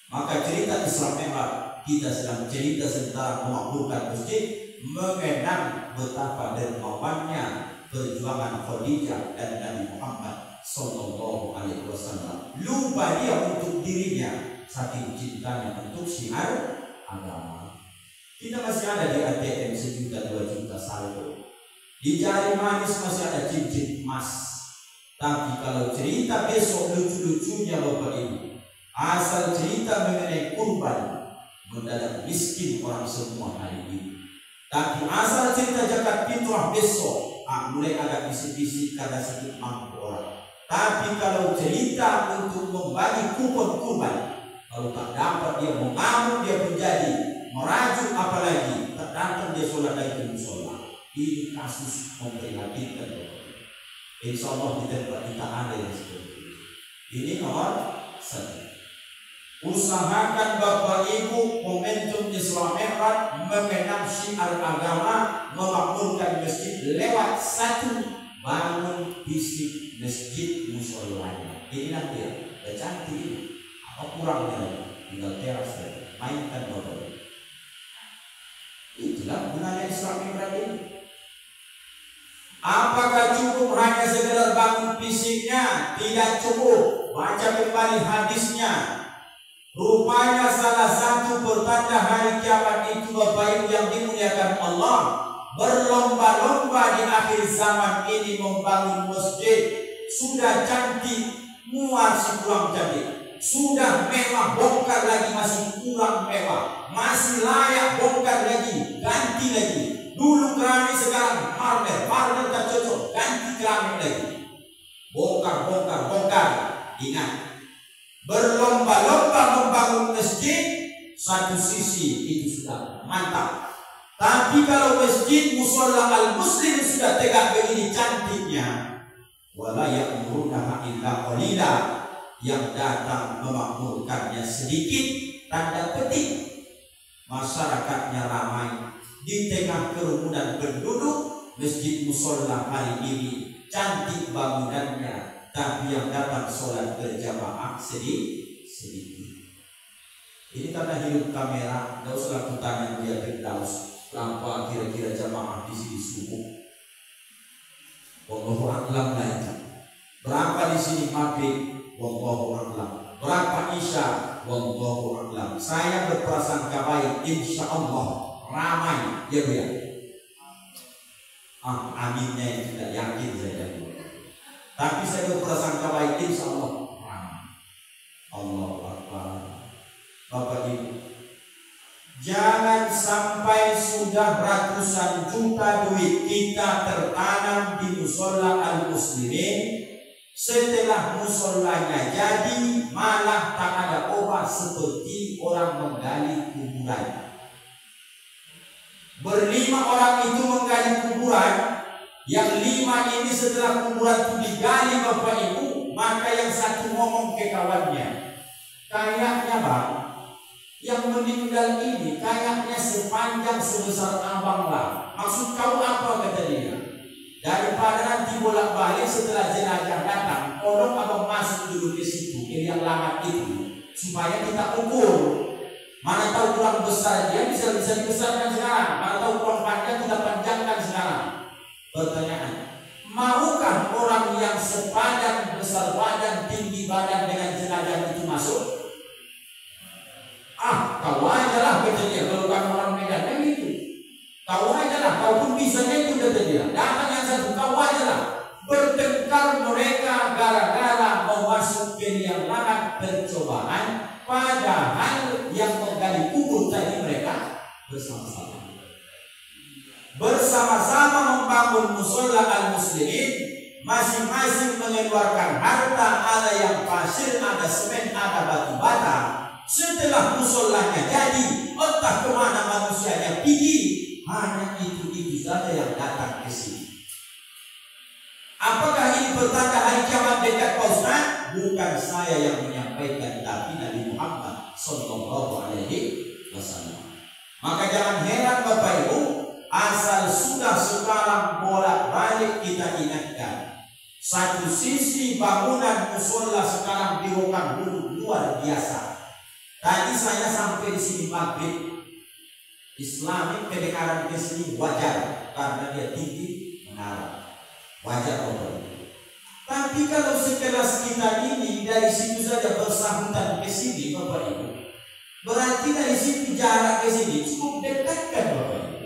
A: Maka cerita Islam memang kita sedang cerita tentang memakmurkan masjid, mengenang betapa dermawannya perjuangan Khadijah dan Nabi Muhammad Sallallahu Alaihi Wasallam. Lupa dia untuk dirinya, saking cintanya untuk syiar agama. Kita masih ada di ATM 1 juta 2 juta saldo. Di jari manis masih ada cincin emas. Tapi kalau cerita besok lucu-lucunya Bapak Ibu, asal cerita mengenai kurban, mendadak miskin orang semua hari ini. Tapi asal cerita zakat fitrah besok, mulai ada bisik-bisik karena sedikit mampu orang. Tapi kalau cerita untuk membagi kupon kurban, kalau tak dapat dia mengamuk, dia menjadi merajuk, apalagi tak datang dia sholat lagi ke musola. Ini kasus memprihatinkan. Insya Allah di tempat kita ada yang seperti ini. Ini nomor 1. Usahakan Bapak Ibu momentum Isra Mi'raj mengenang syiar agama, memakmurkan masjid lewat 1, bangun fisik masjid musolanya. Ini nanti ya, cantik ini. Apa kurangnya lagi? Tinggal teras saja, mainkan Bapak Ibu. Itulah gunanya Isra Mi'raj ini. Apakah cukup hanya sekedar bangun fisiknya? Tidak cukup. Baca kembali hadisnya. Rupanya salah satu pertanda hari kiamat itu Bapak Ibu yang dimuliakan Allah, berlomba-lomba di akhir zaman ini membangun masjid. Sudah cantik, muar si kurang cantik. Sudah mewah, bongkar lagi masih kurang mewah. Masih layak, bongkar lagi, ganti lagi. Dulu keramik, sekarang marmer, marmer tak cocok, ganti keramik lagi. Bongkar, bongkar, bongkar. Ingat, berlomba-lomba membangun masjid, satu sisi itu sudah mantap. Tapi kalau masjid musola al-muslim sudah tegak begini cantiknya, wala ya'murunaha illa qalila, yang datang memakmurkannya sedikit, tanda petik masyarakatnya ramai. Di tengah kerumunan penduduk, masjid musola hari ini cantik bangunannya, tapi yang datang sholat berjamaah sedikit. Ini karena hidup kamera, tidak usah kutanya dia Firdaus, berapa kira-kira jamaah di sini subuh? Wallahu a'lam lainnya. Berapa di sini maghrib? Wallahu a'lam. Berapa isya? Wallahu a'lam. Saya berprasangka baik, insya Allah ramai, ya Bu ya. Aminnya yang tidak yakin saya. Tapi saya berprasangka baik, insya Allah ramai. Allah Akbar. Bapak Ibu, jangan sampai sudah ratusan juta duit kita tertanam di musola al-muslimin, setelah musolanya jadi malah tak ada obat seperti orang menggali kuburan. Berlima orang itu menggali kuburan, yang 5 ini setelah kuburan itu digali Bapak Ibu, maka yang satu ngomong ke kawannya, kayaknya Bang, yang meninggal ini kayaknya sepanjang sebesar abang lah. Maksud kau apa, kata dia? Daripada nanti bolak-balik setelah jenazah datang, orang abang masuk dulu ke situ, ke yang lama itu, supaya kita ukur. Mana tahu kurang besar dia bisa dibesarkan sekarang, mana tahu kurang panjang kita panjangkan sekarang. Pertanyaan, maukah orang yang sepadan, besar badan, tinggi badan dengan jenazah itu masuk? Kau aja lah, kata dia. Kalau kamu orang Medan kan gitu, kau aja lah, kau pun bisanya itu, kata dia. Datang yang satu, kau aja lah. Bertengkar mereka gara-gara mau masuk ke liang lahat percobaan, padahal yang menggali kubur tadi mereka bersama-sama membangun musola al-muslimin, masing-masing mengeluarkan harta, ada yang pasir, ada semen, ada batu bata. Setelah musolanya jadi, entah kemana manusianya pergi, hanya itu saja yang datang ke sini. Apakah ini pertanda hari kiamat dekat, Pak Ustaz? Bukan saya yang menyampaikan, tapi Nabi Muhammad Sallallahu Alaihi Wasallam. Maka jangan heran Bapak Ibu, asal sudah sekarang bolak-balik kita ingatkan, satu sisi bangunan musola sekarang di Rokan Hulu luar biasa. Tadi saya sampai di sini maghrib, Islami kedengaran di sini wajar karena dia tinggi mengarah, wajar Bapak Ibu. Tapi kalau sekelas kita ini dari situ saja bersahutan ke sini Bapak Ibu, berarti dari situ jarak ke sini cukup dekat kan Bapak Ibu.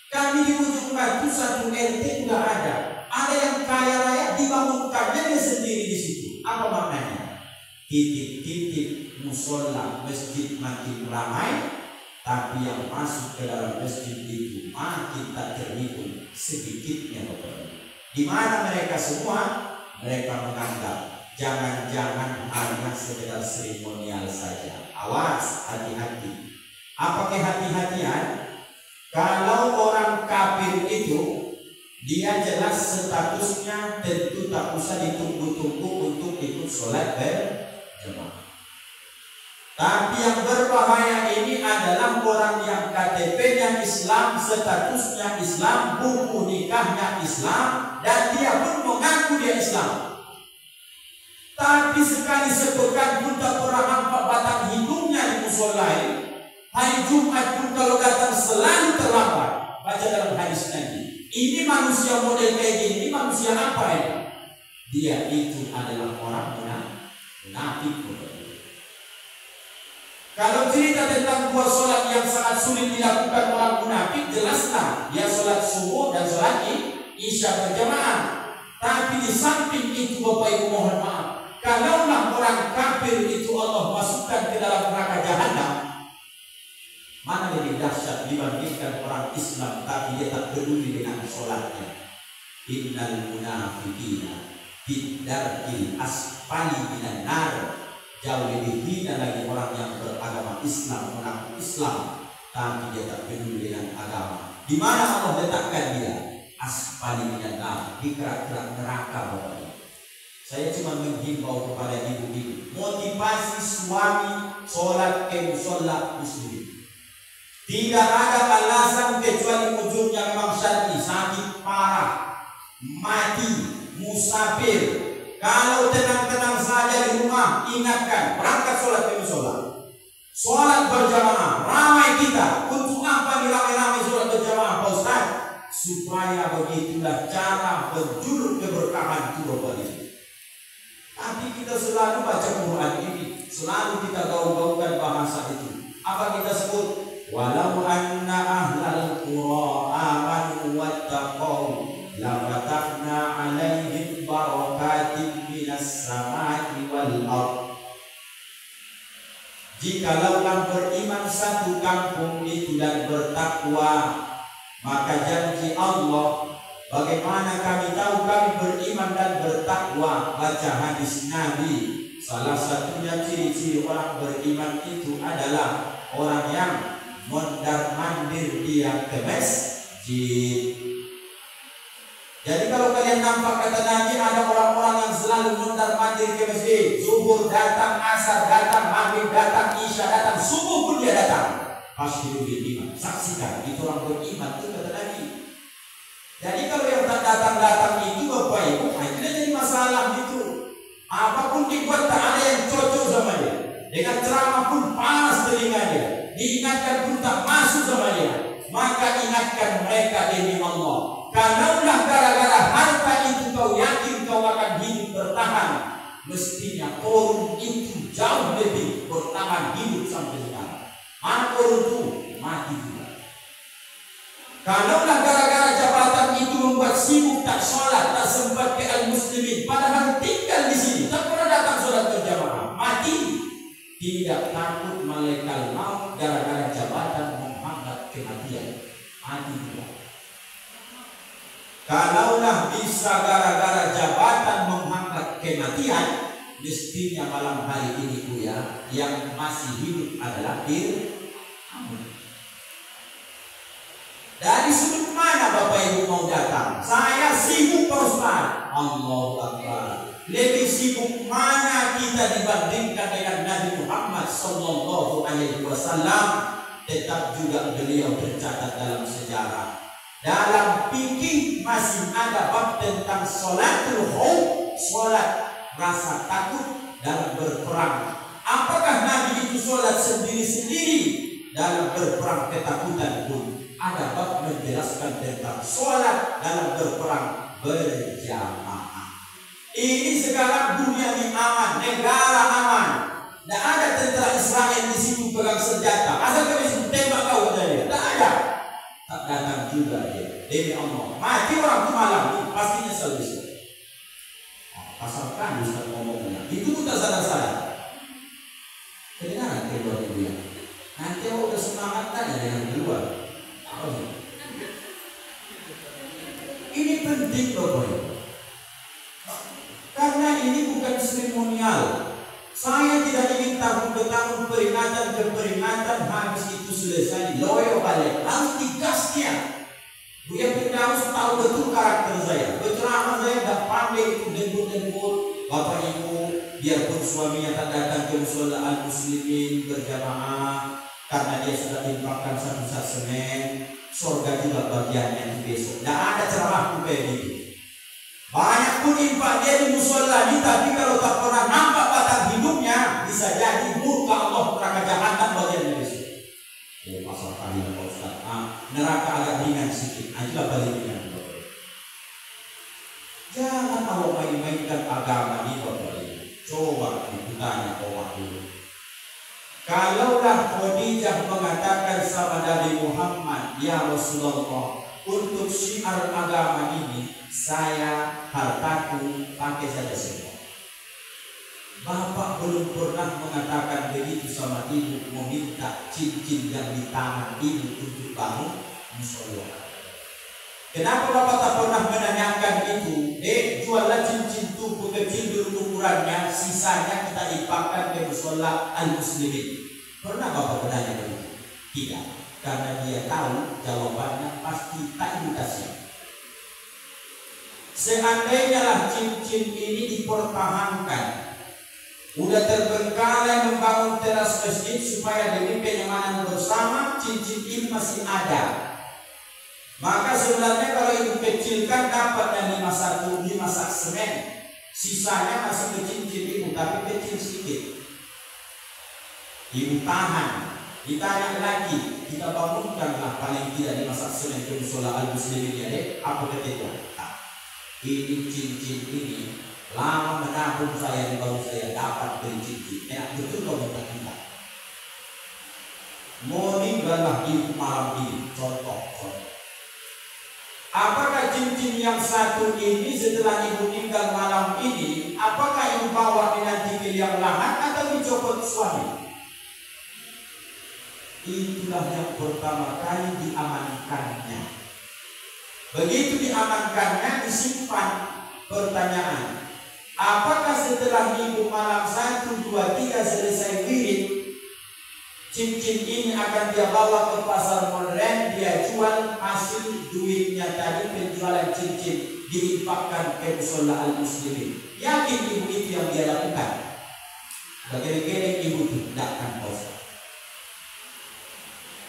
A: Kami di ujung batu satu RT juga ada yang kaya raya dibangunkannya dia sendiri di situ. Apa maknanya? Titik-titik musola masjid makin ramai, tapi yang masuk ke dalam masjid itu makin tak terhitung sedikitnya Bapak Ibu. Di mana mereka semua? Mereka menganggap jangan-jangan hanya sekedar seremonial saja. Awas, hati-hati. Apa kehati-hatian? Kalau orang kafir itu dia jelas statusnya tentu tak usah ditunggu-tunggu untuk ikut sholat berjamaah. Tapi yang berbahaya ini adalah orang yang KTP-nya Islam, statusnya Islam, buku nikahnya Islam, dan dia pun mengaku dia Islam. Tapi sekali sepekan pun tak pernah nampak batang hidungnya di musola ini. Hari Jumat pun kalau datang selalu terlambat. Baca dalam hadis Nabi. Ini manusia model kayak gini, manusia apa ya? Dia itu adalah orang munafik. Kalau cerita tentang dua sholat yang sangat sulit dilakukan orang munafik, jelaslah dia sholat subuh dan sholat isya berjamaah. Tapi di samping itu Bapak Ibu mohon maaf, kalaulah orang kafir itu Allah masukkan ke dalam neraka jahanam, mana lebih dahsyat dibandingkan orang Islam tapi dia tak peduli dengan sholatnya. Innal munafiqina fid darkil asfali minan nar. Jauh lebih hina lagi orang yang beragama Islam, mengaku Islam, tapi dia tak peduli dengan agama. Di mana Allah letakkan dia? Asfali minan nar, di kerak-kerak neraka Bapak Ibu. Saya cuma menghimbau kepada ibu-ibu, motivasi suami sholat ke musola muslim. Tidak ada alasan kecuali ujungnya memang syar'i, sakit parah, mati, musafir. Kalau tenang-tenang saja di rumah, ingatkan berangkat sholat ke musola, sholat berjamaah. Ramai kita, untuk apa diramai-ramai sholat berjamaah Pak Ustaz? Supaya begitulah cara berjuluk keberkahan itu Bapak Ibu. Tapi kita selalu baca Quran ini, selalu kita gaul-gaulkan bahasa itu. Apa kita sebut? Walau anna ahlal qura amanu wattaqau lafatahna alaihim barakatin minas samai wal ardh. Jikalau beriman satu kampung itu dan bertakwa, maka janji Allah, bagaimana kami tahu kami beriman dan bertakwa? Baca hadis Nabi. Salah satunya ciri-ciri orang beriman itu adalah orang yang mondar-mandir dia ke masjid. Jadi kalau kalian nampak kata Nabi ada orang-orang yang selalu mondar-mandir ke masjid, zuhur datang, asar datang, maghrib datang, isya datang, subuh pun dia datang, pasti beriman. Saksikan itu orang beriman itu kata Nabi. Jadi kalau yang tak datang-datang itu Bapak Ibu, itu jadi masalah itu. Apapun dibuat tak ada yang cocok sama dia. Dengan ceramah pun panas telinganya, diingatkan pun tak masuk sama dia. Maka ingatkan mereka demi Allah. Kalaulah gara-gara harta itu kau yakin kau akan hidup bertahan, mestinya korun itu jauh lebih bertahan hidup sampai sekarang. Mana korun itu mati juga. Kalaulah gara-gara jabatan itu membuat sibuk tak sholat, tak sempat ke al-muslimin, padahal tinggal di sini, tak pernah datang sholat berjamaah, mati. Tidak takut malaikat maut gara-gara jabatan menghambat kematian, mati juga. Kalaulah bisa gara-gara jabatan menghambat kematian, mestinya malam hari ini Buya yang masih hidup adalah Fir'aun. Dari sudut mana Bapak Ibu mau datang? Saya sibuk Pak Ustaz. Allahu Akbar. Lebih sibuk mana kita dibandingkan dengan Nabi Muhammad sallallahu alaihi wasallam? Tetap juga beliau tercatat dalam sejarah. Dalam fikih masih ada bab tentang sholatul khauf, sholat rasa takut dalam berperang. Apakah Nabi itu sholat sendiri-sendiri dalam berperang ketakutan pun ada bab menjelaskan tentang sholat dalam berperang berjamaah. Ini sekarang dunia ini aman, negara aman. Tidak ada tentara Israel di situ pegang senjata. Asal kami situ tembak kau dari dia. Tak ada. Tak datang juga dia. Demi Allah. Mati orang itu malam itu pastinya selesai. Asalkan Ustaz ngomongnya. Itu tak salah-salah. Kedengaran keluar itu ya. Nanti aku udah semangat tanya dengan keluar. Ini penting Bapak Ibu. Karena ini bukan seremonial. Saya tidak ingin tahun ke tahun peringatan ke peringatan habis itu selesai loyo balik. Harus digasnya. Buya Firdaus tahu betul karakter saya. Berceramah saya tidak pandai itu dembut-dembut. Bapak Ibu, biarpun suaminya tak datang ke musola al-muslimin berjamaah karena dia sudah infakkan satu saat Senin, surga juga bagiannya di besok. Tidak ada ceramah kayak gitu. Banyak pun infak dia di musola ini, tapi kalau tak pernah nampak batang hidupnya, bisa jadi murka Allah neraka jahanam bagiannya besok. Ya pasal kali Pak Ustaz. Neraka agak ringan sedikit, itulah paling ringan. Jangan Allah main-mainkan agama ini Bapak Ibu. Coba ditanya Allah dulu. Kalaulah Khadijah mengatakan sama Nabi Muhammad, ya Rasulullah, untuk syiar agama ini saya hartaku pakai saja semua. Bapak belum pernah mengatakan begitu sama ibu, meminta cincin yang di tangan ibu untuk bangun musola. Kenapa Bapak tak pernah menanyakan itu? Juallah cincin tubuh kecil dulu ukurannya, sisanya kita infakkan ke musola al-muslimin. Pernah Bapak bertanya begitu? Tidak, karena dia tahu jawabannya pasti tak dikasih. Seandainya lah cincin ini dipertahankan, udah terbengkalai membangun teras masjid supaya demi kenyamanan bersama, cincin ini masih ada. Maka sebenarnya kalau ibu kecilkan dapatnya 5 sak semen, sisanya masih ke cincin ibu tapi kecil sedikit. Ibu tahan, ditanya lagi, kita bangunkanlah paling tidak 5 sak semen ke musola al-muslimin ya deh, apa kata ini cincin ini lama menabung saya di baru saya dapat beli cincin. Enak betul kau minta kita. Meninggallah ibu malam ini, contoh. Apakah cincin yang satu ini setelah ibu meninggal malam ini, apakah ibu bawa nanti ke yang lain atau dicopot suami? Itulah yang pertama kali diamankannya. Begitu diamankannya, disimpan. Pertanyaan, apakah setelah ibu malam 1, 2, 3 selesai wirid, cincin ini akan dia bawa ke pasar modern, dia jual, hasil duitnya tadi penjualan cincin diinfakkan ke musola al-muslimin? Yakin ibu itu yang dia lakukan? Bagaimana ibu itu tidak akan bosan.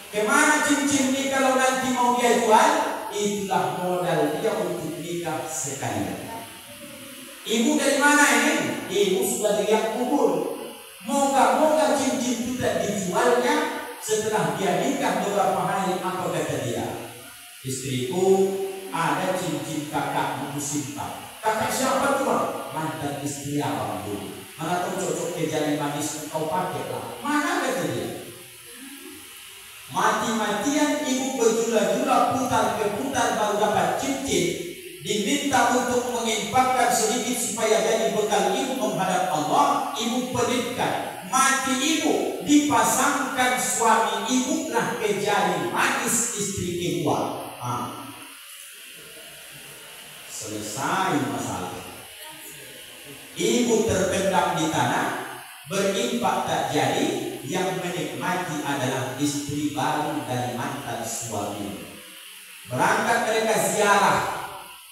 A: Kemana cincin ini kalau nanti mau dia jual? Itulah modal dia untuk nikah sekalian. Ibu dari mana ini? Ibu sudah lihat kubur. Moga-moga cincin itu tak dijualnya setelah dia nikah beberapa hari. Apa kata dia? Istriku, ada cincin kakakmu simpan. Kakak siapa tuh? Mantan istri abang dulu. Mana tahu cocok ke jalan manis kau pakai lah. Mana kata dia? Mati-matian ibu berjula-jula putar ke putar baru dapat cincin. Diminta untuk menginfakkan sedikit supaya jadi bekal ibu menghadap Allah. Ibu pelitkan, mati ibu, dipasangkan suami ibu lah ke jari manis istri kedua. Selesai masalah. Ibu terpendam di tanah, berinfak tak jadi, yang menikmati adalah istri baru dari mantan suami. Berangkat mereka ziarah.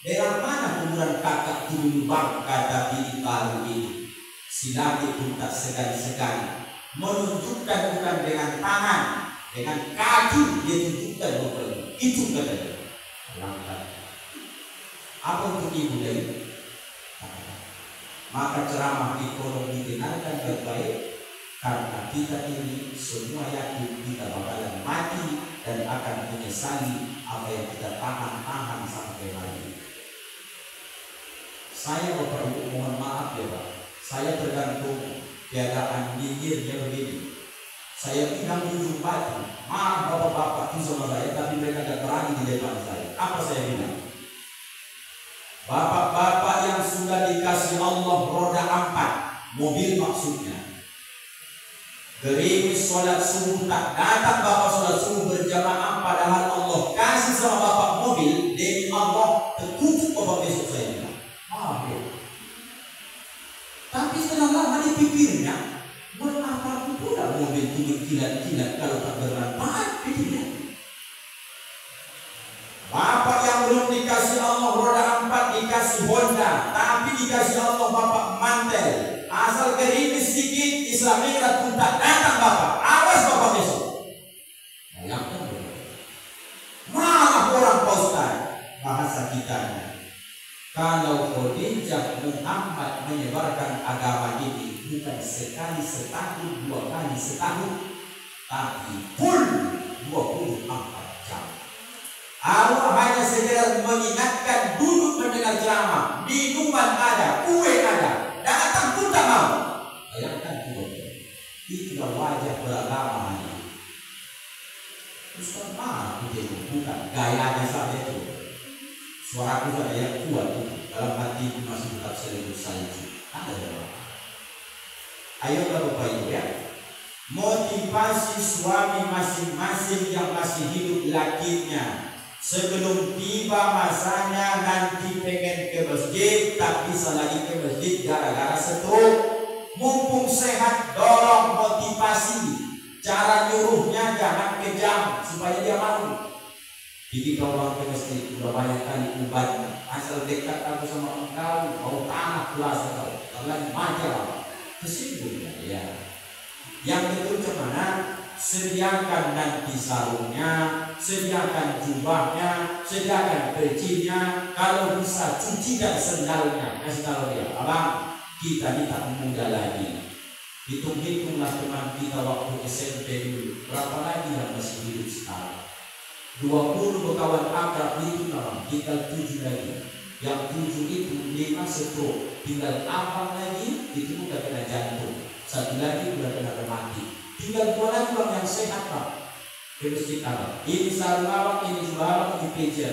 A: Daerah mana kuburan kakak dulu bang, kata bini baru ini. Si laki pun tak segan-segan menunjukkan bukan dengan tangan, dengan kaki dia tunjukkan bukan. Itu katanya. Berangkat. Apa untuk ibu dari? Maka ceramah ekonomi dengarkan baik-baik. Karena kita ini semua yakin kita bakalan mati dan akan menyesali apa yang kita tahan sampai hari ini. Saya Bapak Ibu mohon maaf ya Pak, saya tergantung keadaan dingirnya begini. Saya bilang jujur batu, maaf bapak-bapak itu sama saya, tapi mereka tidak berani di depan saya. Apa saya bilang? Bapak-bapak yang sudah dikasih Allah roda 4, mobil maksudnya. Gerimis sholat subuh tak datang bapak sholat subuh berjamaah, padahal Allah kasih sama bapak mobil, demi Allah tertutup bapak besok saya bilang. Maaf ya. Tapi setelah lama dipikirnya, buat apa pula mobil itu berkilat-kilat kalau tak bermanfaat pikirnya. Bapak yang belum dikasih Allah roda 4 dikasih Honda, tapi dikasih Allah bapak mantel. Asal gerimis sedikit Islamiyah pun tak datang bapak. Awas bapak besok. Bayangkan bapak. Marah orang Pak Ustaz. Bahasa kitanya. Kalau Khadijah Muhammad menyebarkan agama ini bukan sekali setahun, 2 kali setahun, tapi full 24 jam. Allah hanya sekedar mengingatkan, duduk mendengar ceramah, minuman ada, kue ada, datang pun tak mau. Bayangkan itulah wajah beragama ini. Ustaz marah itu bukan gayanya saja itu. Suaraku ada yang kuat itu, dalam hati masih tetap serius saya. Ada berapa? Ayo Bapak Ibu ya. Motivasi suami masing-masing yang masih hidup lakinya. Sebelum tiba masanya nanti pengen ke masjid, tak bisa lagi ke masjid gara-gara stroke. Mumpung sehat, dorong motivasi. Cara nyuruhnya jangan kejam supaya dia mau. Jadi kalau ke masjid udah banyak kali ubatnya. Asal dekat aku sama engkau, mau tanah puasa kau. Kalian majar, kesimpulannya ya. Yang betul kemana? Sediakan nanti sarungnya, sediakan jubahnya, sediakan pecinya, kalau bisa cuci dan sendalnya. Kasih tahu dia, abang, kita ini tak muda lagi. Hitung-hitunglah teman kita waktu SMP dulu, berapa lagi yang masih hidup sekarang? 20 berkawan akrab itu nama, tinggal 7 lagi. Yang 7 itu 5 stroke, tinggal 4 lagi itu udah kena jantung, 1 lagi udah kena mati. Tinggal 2 lagi bang yang sehat Pak. Ke masjid apa? Ini sarung abang, ini jubah abang, ini peci.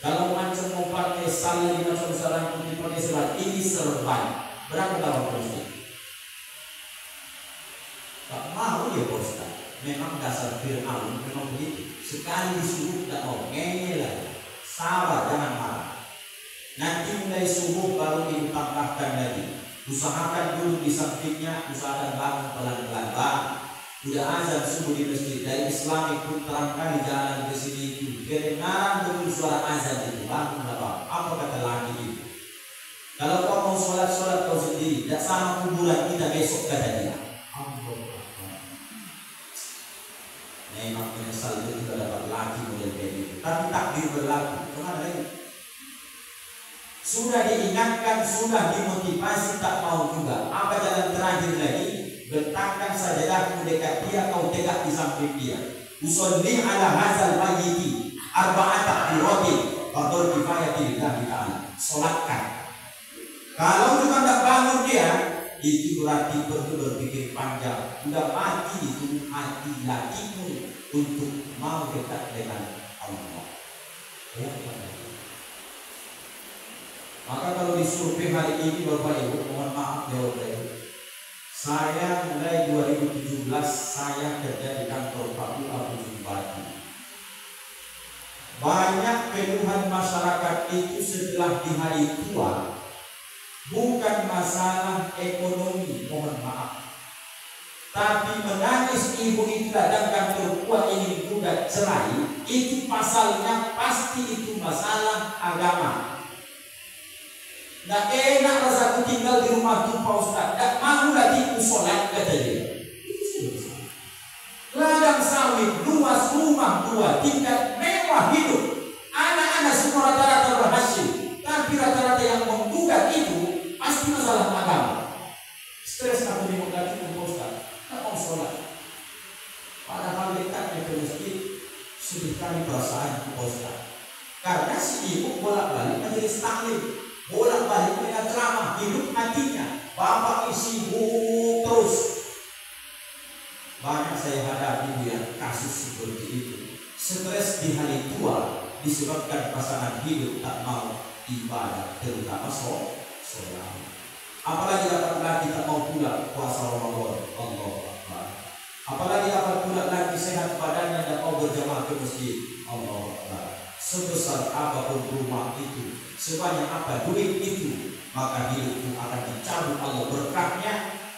A: Kalau macam mau pakai sali macam sarung putih pakai selat, ini serban. Berapa tahun masjid? Tak mau ya Pak Ustaz. Memang dasar Fir'aun memang begitu. Sekali disuruh tak mau, ngeyel lagi. Sabar, jangan marah. Nanti mulai subuh baru ditambahkan lagi. Usahakan dulu di sampingnya, usahakan bangun pelan-pelan bang. Udah azan subuh di masjid, dari Islamik pun terangkan di jalan ke sini itu. Kedengaran betul suara azan itu, bangun bang. Apa kata lagi itu? Kalau kau mau sholat kau sendiri, tak sama kuburan kita besok kata dia. Memang menyesal itu tidak dapat lagi model kayak gitu. Tapi takdir berlaku. Kemana lagi? Sudah diingatkan, sudah dimotivasi, tak mau juga. Apa jalan terakhir lagi? Bentangkan sajadahmu dekat dia, kau tegak di samping dia. Usolli ala hazal mayyiti arba'at takbiratin fardhu kifayati lillahi ta'ala. Solatkan. Kalau juga tidak bangun dia, itu berarti perlu berpikir panjang. Sudah mati itu hati lakimu untuk mau dekat dengan Allah. Ya, maka kalau disurvei hari ini Bapak Ibu, mohon maaf jawabannya. Saya mulai 2017 saya kerja di kantor Pak Abu Jumbati. Banyak keluhan masyarakat itu setelah di hari tua bukan masalah ekonomi, mohon maaf. Tapi menangis ibu itu datang kantor tua ingin gugat cerai, itu pasalnya pasti itu masalah agama. Nah enak rasaku tinggal di rumah tuh Pak Ustaz, tak mau lagi ku sholat kata dia. Ladang sawit, luas rumah 2, tingkat mewah hidup. Anak-anak semua rata-rata berhasil, tapi rata-rata yang menggugat itu pasti masalah agama. Stres aku demokrasi Pak Ustaz, tak mau sekali perasaan Ustaz. Karena si ibu bolak-balik majelis taklim, bolak-balik dengan ceramah, hidup hatinya bapak sibuk terus. Banyak saya hadapi yang kasus seperti itu. Stres di hari tua disebabkan pasangan hidup tak mau ibadah, terutama sholat. Apalagi dapat lagi tak mau pulang puasa Ramadan, Allah Akbar. Apalagi dapat pulang lagi sehat badannya dan mau berjamaah ke masjid, Allah Akbar. Sebesar apapun rumah itu, sebanyak apa duit itu, maka hidup itu akan dicabut Allah berkahnya.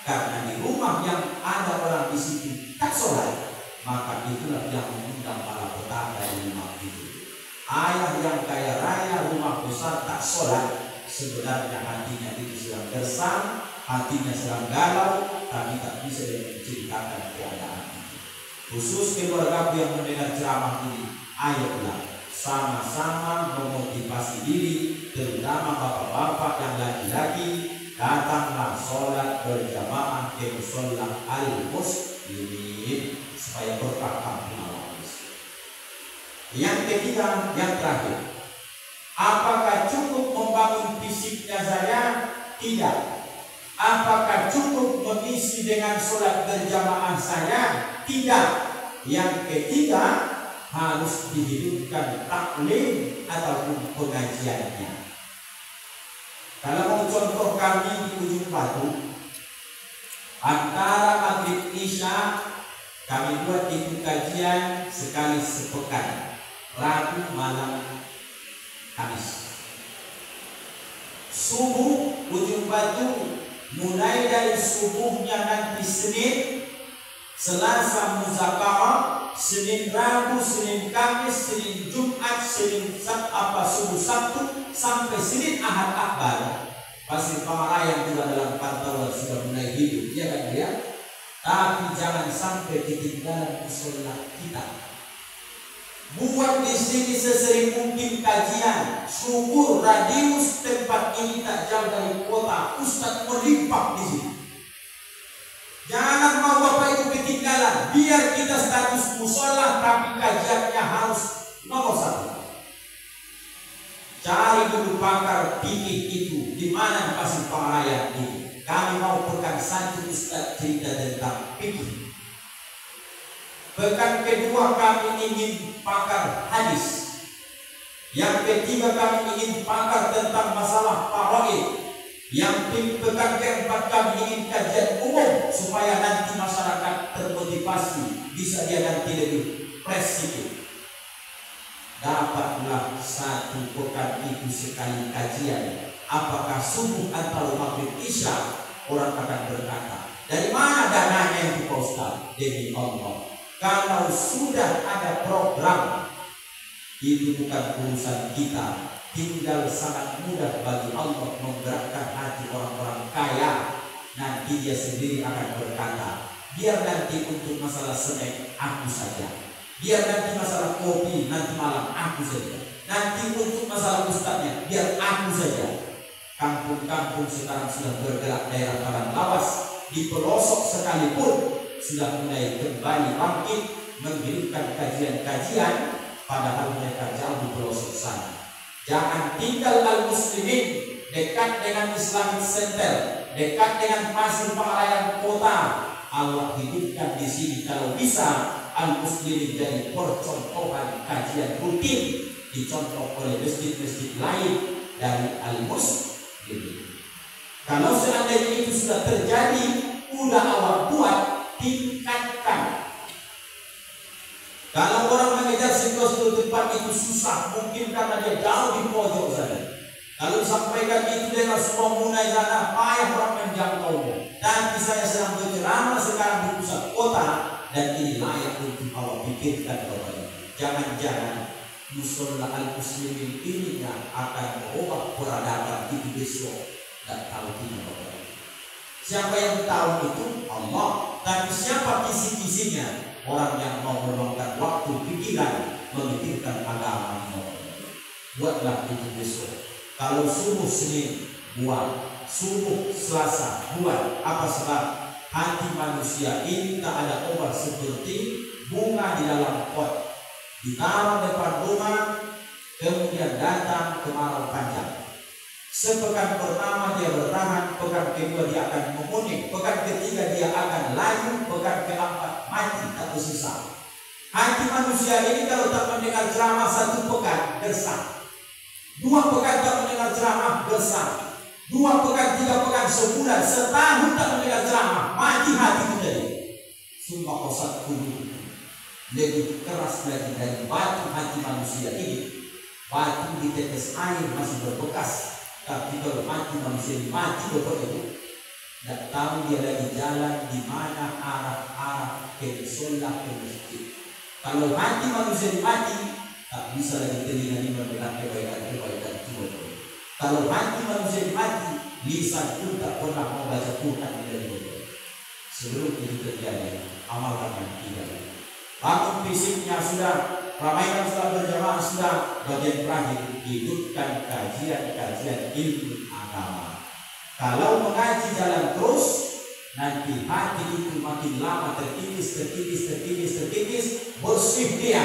A: Karena di rumah yang ada orang di situ tak sholat, maka itulah yang mengundang para petaka di rumah itu. Ayah yang kaya raya rumah besar tak sholat, sebenarnya hatinya itu sedang gersang, hatinya sedang galau, tapi tak bisa menceritakan keadaan itu. Khusus keluarga yang mendengar ceramah ini, ayolah sama-sama memotivasi diri, terutama bapak-bapak yang laki-laki, datanglah sholat berjamaah ke mushola al-muslimin supaya berkah kampung awal. Yang ketiga, yang terakhir, apakah cukup membangun fisiknya saya? Tidak. Apakah cukup mengisi dengan sholat berjamaah saya? Tidak. Yang ketiga, harus dihidupkan taklim ataupun pengajiannya. Kalau mau contoh kami di Ujung Batu, antara maghrib isya kami buat itu kajian sekali sepekan, Rabu malam Kamis. Subuh Ujung Batu mulai dari subuhnya nanti Senin, Selasa muzakarah, Senin Rabu, Senin Kamis, Senin Jumat, Senin subuh Sabtu sampai Senin Ahad Akbar. Pasir Pamarayan juga dalam pantauan sudah mulai hidup, ya kan dia? Tapi jangan sampai ketinggalan musola kita. Buat di sini sesering mungkin kajian, syukur radius tempat ini tak jauh dari kota, Ustadz melimpah di sini. Jangan mau bapak itu ketinggalan. Biar kita status musola tapi kajiannya harus nomor 1. Cari dulu pakar fikih itu di mana Pasir Pamarayan ini. Kami mau pekan 1 Ustaz cerita tentang fikih. Pekan kedua kami ingin pakar hadis. Yang ketiga kami ingin pakar tentang masalah faraid. Yang pekan keempat kami ingin kajian umum supaya nanti masyarakat termotivasi, bisa dia nanti lebih fresh sedikit. Dapatlah 1 pekan itu sekali kajian. Apakah subuh atau maghrib isya, orang akan berkata, dari mana dananya itu Pak Ustaz? Demi Allah, kalau sudah ada program, itu bukan urusan kita. Tinggal sangat mudah bagi Allah menggerakkan hati orang-orang kaya. Nanti dia sendiri akan berkata, biar nanti untuk masalah snack aku saja, biar nanti masalah kopi nanti malam aku saja, nanti untuk masalah ustadznya biar aku saja. Kampung-kampung sekarang sudah bergerak, daerah padang lawas di pelosok sekalipun sudah mulai kembali bangkit menghidupkan kajian-kajian, padahal mereka jauh di pelosok sana. Jangan tinggal al-muslimin dekat dengan Islamic Center, dekat dengan Pasir Pamarayan kota. Allah hidupkan di sini kalau bisa al-muslimin jadi percontohan kajian rutin, dicontoh oleh masjid-masjid lain dari al-muslimin. Kalau seandainya itu sudah terjadi, udah awak buat, tingkatkan. Kalau orang mengejar sesuatu tempat itu susah, mungkin karena dia jauh di pojok saja. Kalau disampaikan itu dengan semua mulai sana, payah orang menjangkaunya. Nanti saya sedang berceramah sekarang di pusat kota, dan ini layak untuk awak pikirkan Bapak Ibu. Jangan-jangan musola al-muslimin ini yang akan merubah peradaban itu besok, dan tahu tidak Bapak Ibu. Siapa yang tahu itu Allah, tapi siapa kisi-kisinya? Orang yang mau meluangkan waktu pikiran memikirkan agama ini. Buatlah itu besok. Kalau subuh Senin buat, subuh Selasa buat. Apa sebab? Hati manusia ini tak ada obat seperti bunga di dalam pot. ditaruh depan rumah, kemudian datang kemarau panjang. Sepekan pertama dia bertahan, pekan kedua dia akan menguning, pekan ketiga dia akan layu, pekan keempat mati tak tersisa. Hati manusia ini kalau tak mendengar ceramah 1 pekan gersang, 2 pekan tak mendengar ceramah gersang, 2 pekan, 3 pekan, sebulan, setahun tak mendengar ceramah, mati hati menjadi. Sumpah kosat kudu lebih keras lagi dari batu hati manusia ini. Batu ditetes air masih berbekas, tapi kalau mati manusia ini mati betul itu. Tidak tahu dia lagi jalan di mana arah ke sholat ke masjid. Kalau mati manusia ini mati, tak bisa lagi telinga ini mendengar kebaikan itu. Kalau mati manusia ini mati, lisan pun tak pernah mau baca Quran dari betul. Sebelum itu terjadi, amalkan yang tidak. Bangun fisiknya sudah, ramaikan sudah, berjamaah sudah, bagian terakhir hidupkan kajian ilmu agama. Kalau mengaji jalan terus, nanti hati itu makin lama terkikis, bersih dia,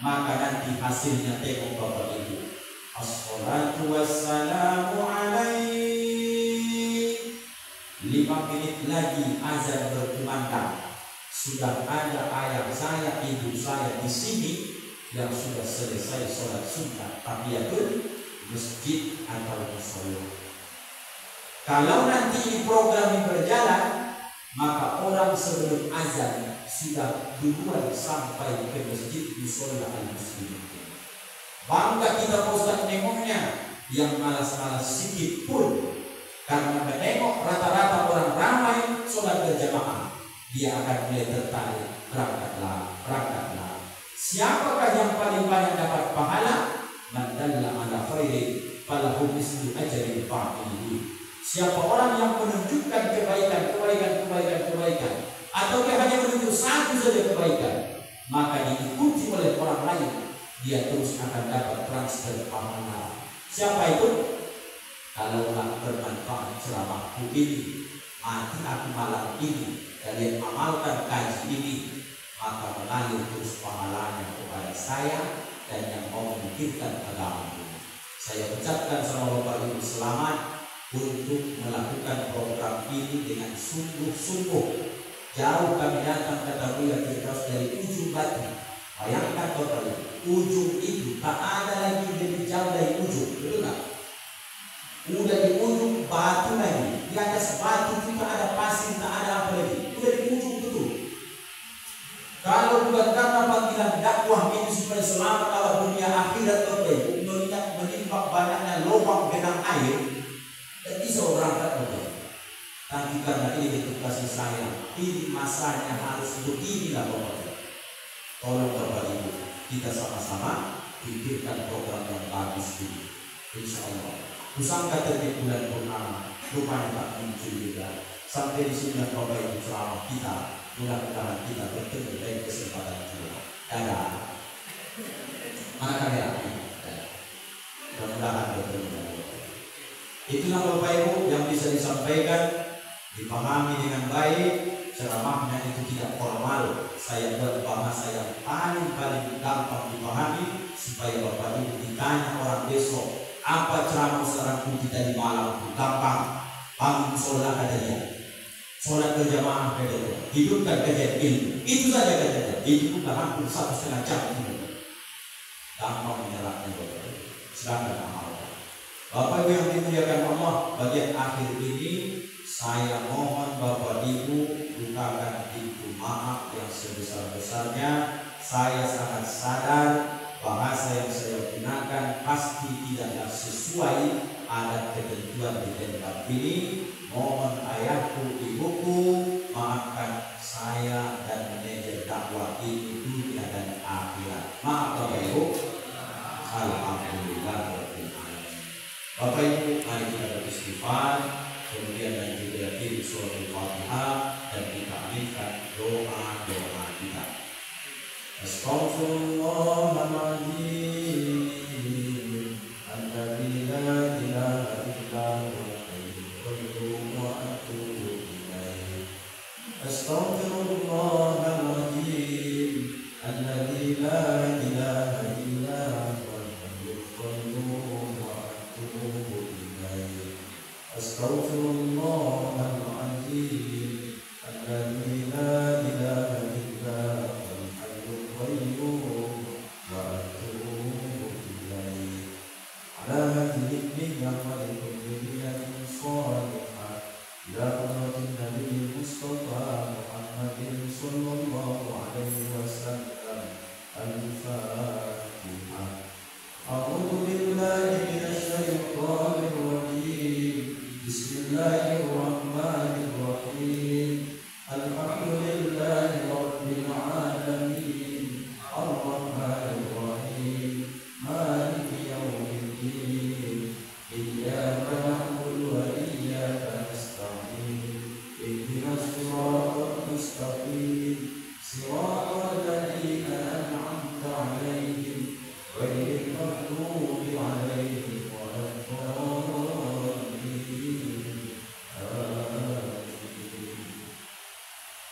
A: maka nanti hasilnya tengok Bapak Ibu. Assalatu wassalamu alaik. 5 menit lagi azan berkumandang. Sudah ada ayah saya, ibu saya di sini yang sudah selesai sholat sunnah tahiyatul masjid atau musola. Kalau nanti ini program ini berjalan, maka orang sebelum azan sudah duluan sampai ke masjid musola al-muslimin. Bangga kita Ustaz nengoknya, yang malas-malas sedikit pun, karena menengok rata-rata orang ramai sholat berjamaah, dia akan mulai tertarik, berangkatlah. Siapakah yang paling banyak dapat pahala? Man dalla ala khairin falahu mislu ajri fa'ilihi. Siapa orang yang menunjukkan kebaikan, atau hanya menunjuk satu saja kebaikan, maka diikuti oleh orang lain, dia terus akan dapat transfer pahala. Siapa itu? Kalaulah bermanfaat ceramahku ini, mati aku malam ini, kalian amalkan kaji ini, maka mengalir terus pahalanya kepada saya dan yang mau memikirkan agama ini. Saya ucapkan sama Bapak Ibu selamat untuk melakukan program ini dengan sungguh-sungguh. Jauh kami datang ke Tarwiyah Firdaus dari ujung batu. Bayangkan Bapak Ibu, ujung itu tak ada lagi lebih jauh dari ujung, betul tak? Udah di ujung batu lagi, di atas batu kita ada pasir, tak ada apa lagi. Udah di ujung betul. Kalau bukan karena panggilan dakwah ini supaya selamat awal dunia akhirat, menimbang banyaknya lubang genang air, dan bisa berangkat betul. Tapi karena ini itu kasih sayang, ini masanya harus beginilah Bapak. Tolong Bapak Ibu, kita sama-sama pikirkan program yang bagus ini. Insya Allah. Kusangka terbit bulan purnama, rupanya tak muncul juga. Sampai di sini Bapak Ibu ceramah kita, mudah-mudahan kita bertemu dari kesempatan kedua. Dadah. Mana kamera? Mudah-mudahan bertemu. Itulah Bapak Ibu yang bisa disampaikan, dipahami dengan baik. Ceramahnya itu tidak formal. Saya buat bahasa yang paling gampang dipahami supaya Bapak Ibu ditanya orang besok, apa ceramah sekarang pun kita di malam, gampang. Bangun sholat ada dia, sholat berjamaah ada dia, hidupkan kajian ilmu, itu saja kajian. Itu pun hampir 1,5 jam itu. Gampang menyerapnya Bapak Ibu. Silakan amalkan. Bapak Ibu yang dimuliakan Allah, bagian akhir ini saya mohon Bapak Ibu bukakan pintu maaf yang sebesar-besarnya. Saya sangat sadar bahasa yang saya gunakan pasti tidaklah sesuai adat ketentuan di tempat ini. Mohon ayahku, ibuku, maafkan saya dan manajer dakwah ini dunia dan akhirat. Maaf Bapak Ibu. Alhamdulillah. Bapak Ibu, mari kita beristighfar. Kemudian dan juga diri surah Al-Fatihah dan kita aminkan doa-doa kita. Astaghfirullahaladzim alladzi la ilaha illa huwa wa atubu ilaih. Astaghfirullahaladzim alladzi la ilaha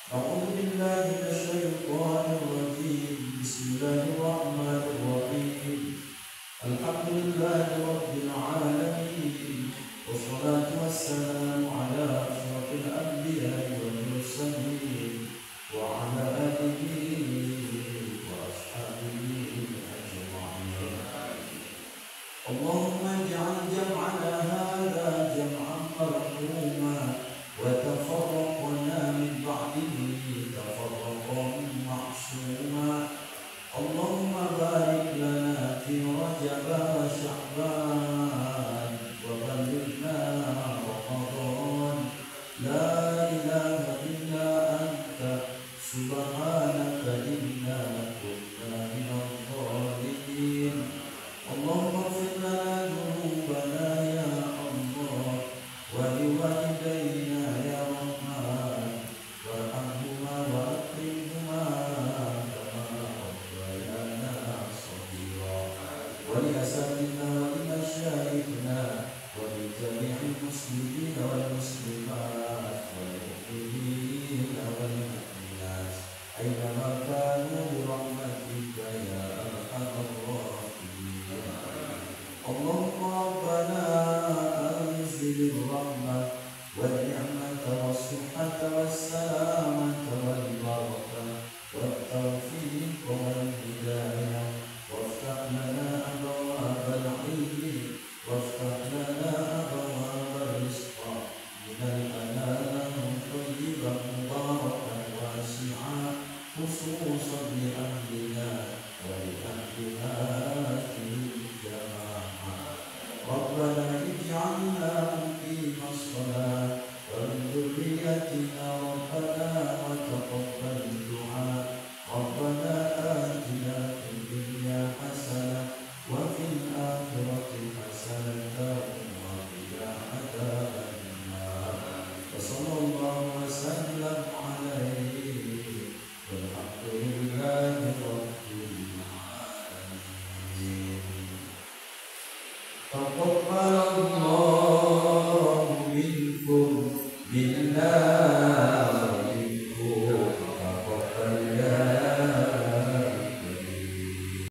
A: أعوذ بالله من الشيطان الرجيم. بسم الله الرحمن الرحيم. الحمد لله رب العالمين، والصلاة والسلام على أشرف الأنبياء والمرسلين وعلى آله وأصحابه أجمعين. اللهم اجعل جمعنا هذا جمعا مرحوما، وتفرقنا من بعده تفرقا معصوما. اللهم بارك لنا في رجب وشعبان وبلغنا رمضان. لا إله إلا أنت سبحانك إنا كنا من الظالمين. اللهم اغفر لنا ذنوبنا يا الله، ولوالدينا يا رحمن، وارحمهما وأكرمهما كما ربيانا صغيرا. ولأساتذتنا ولمشايخنا ولجميع المسلمين والمسلمات والمؤمنين والمؤمنات أينما كانوا برحمتك يا أرحم الراحمين. اللهم ربنا أنزل الرحمة والنعمة والصحة والسلامة والبركة والتوفيق والهداية، وافتح لنا أبواب العلم، وافتح لنا أبواب الرزق من الحلال طيبا مباركا واسعا، خصوصا لأهلنا ولأهلنا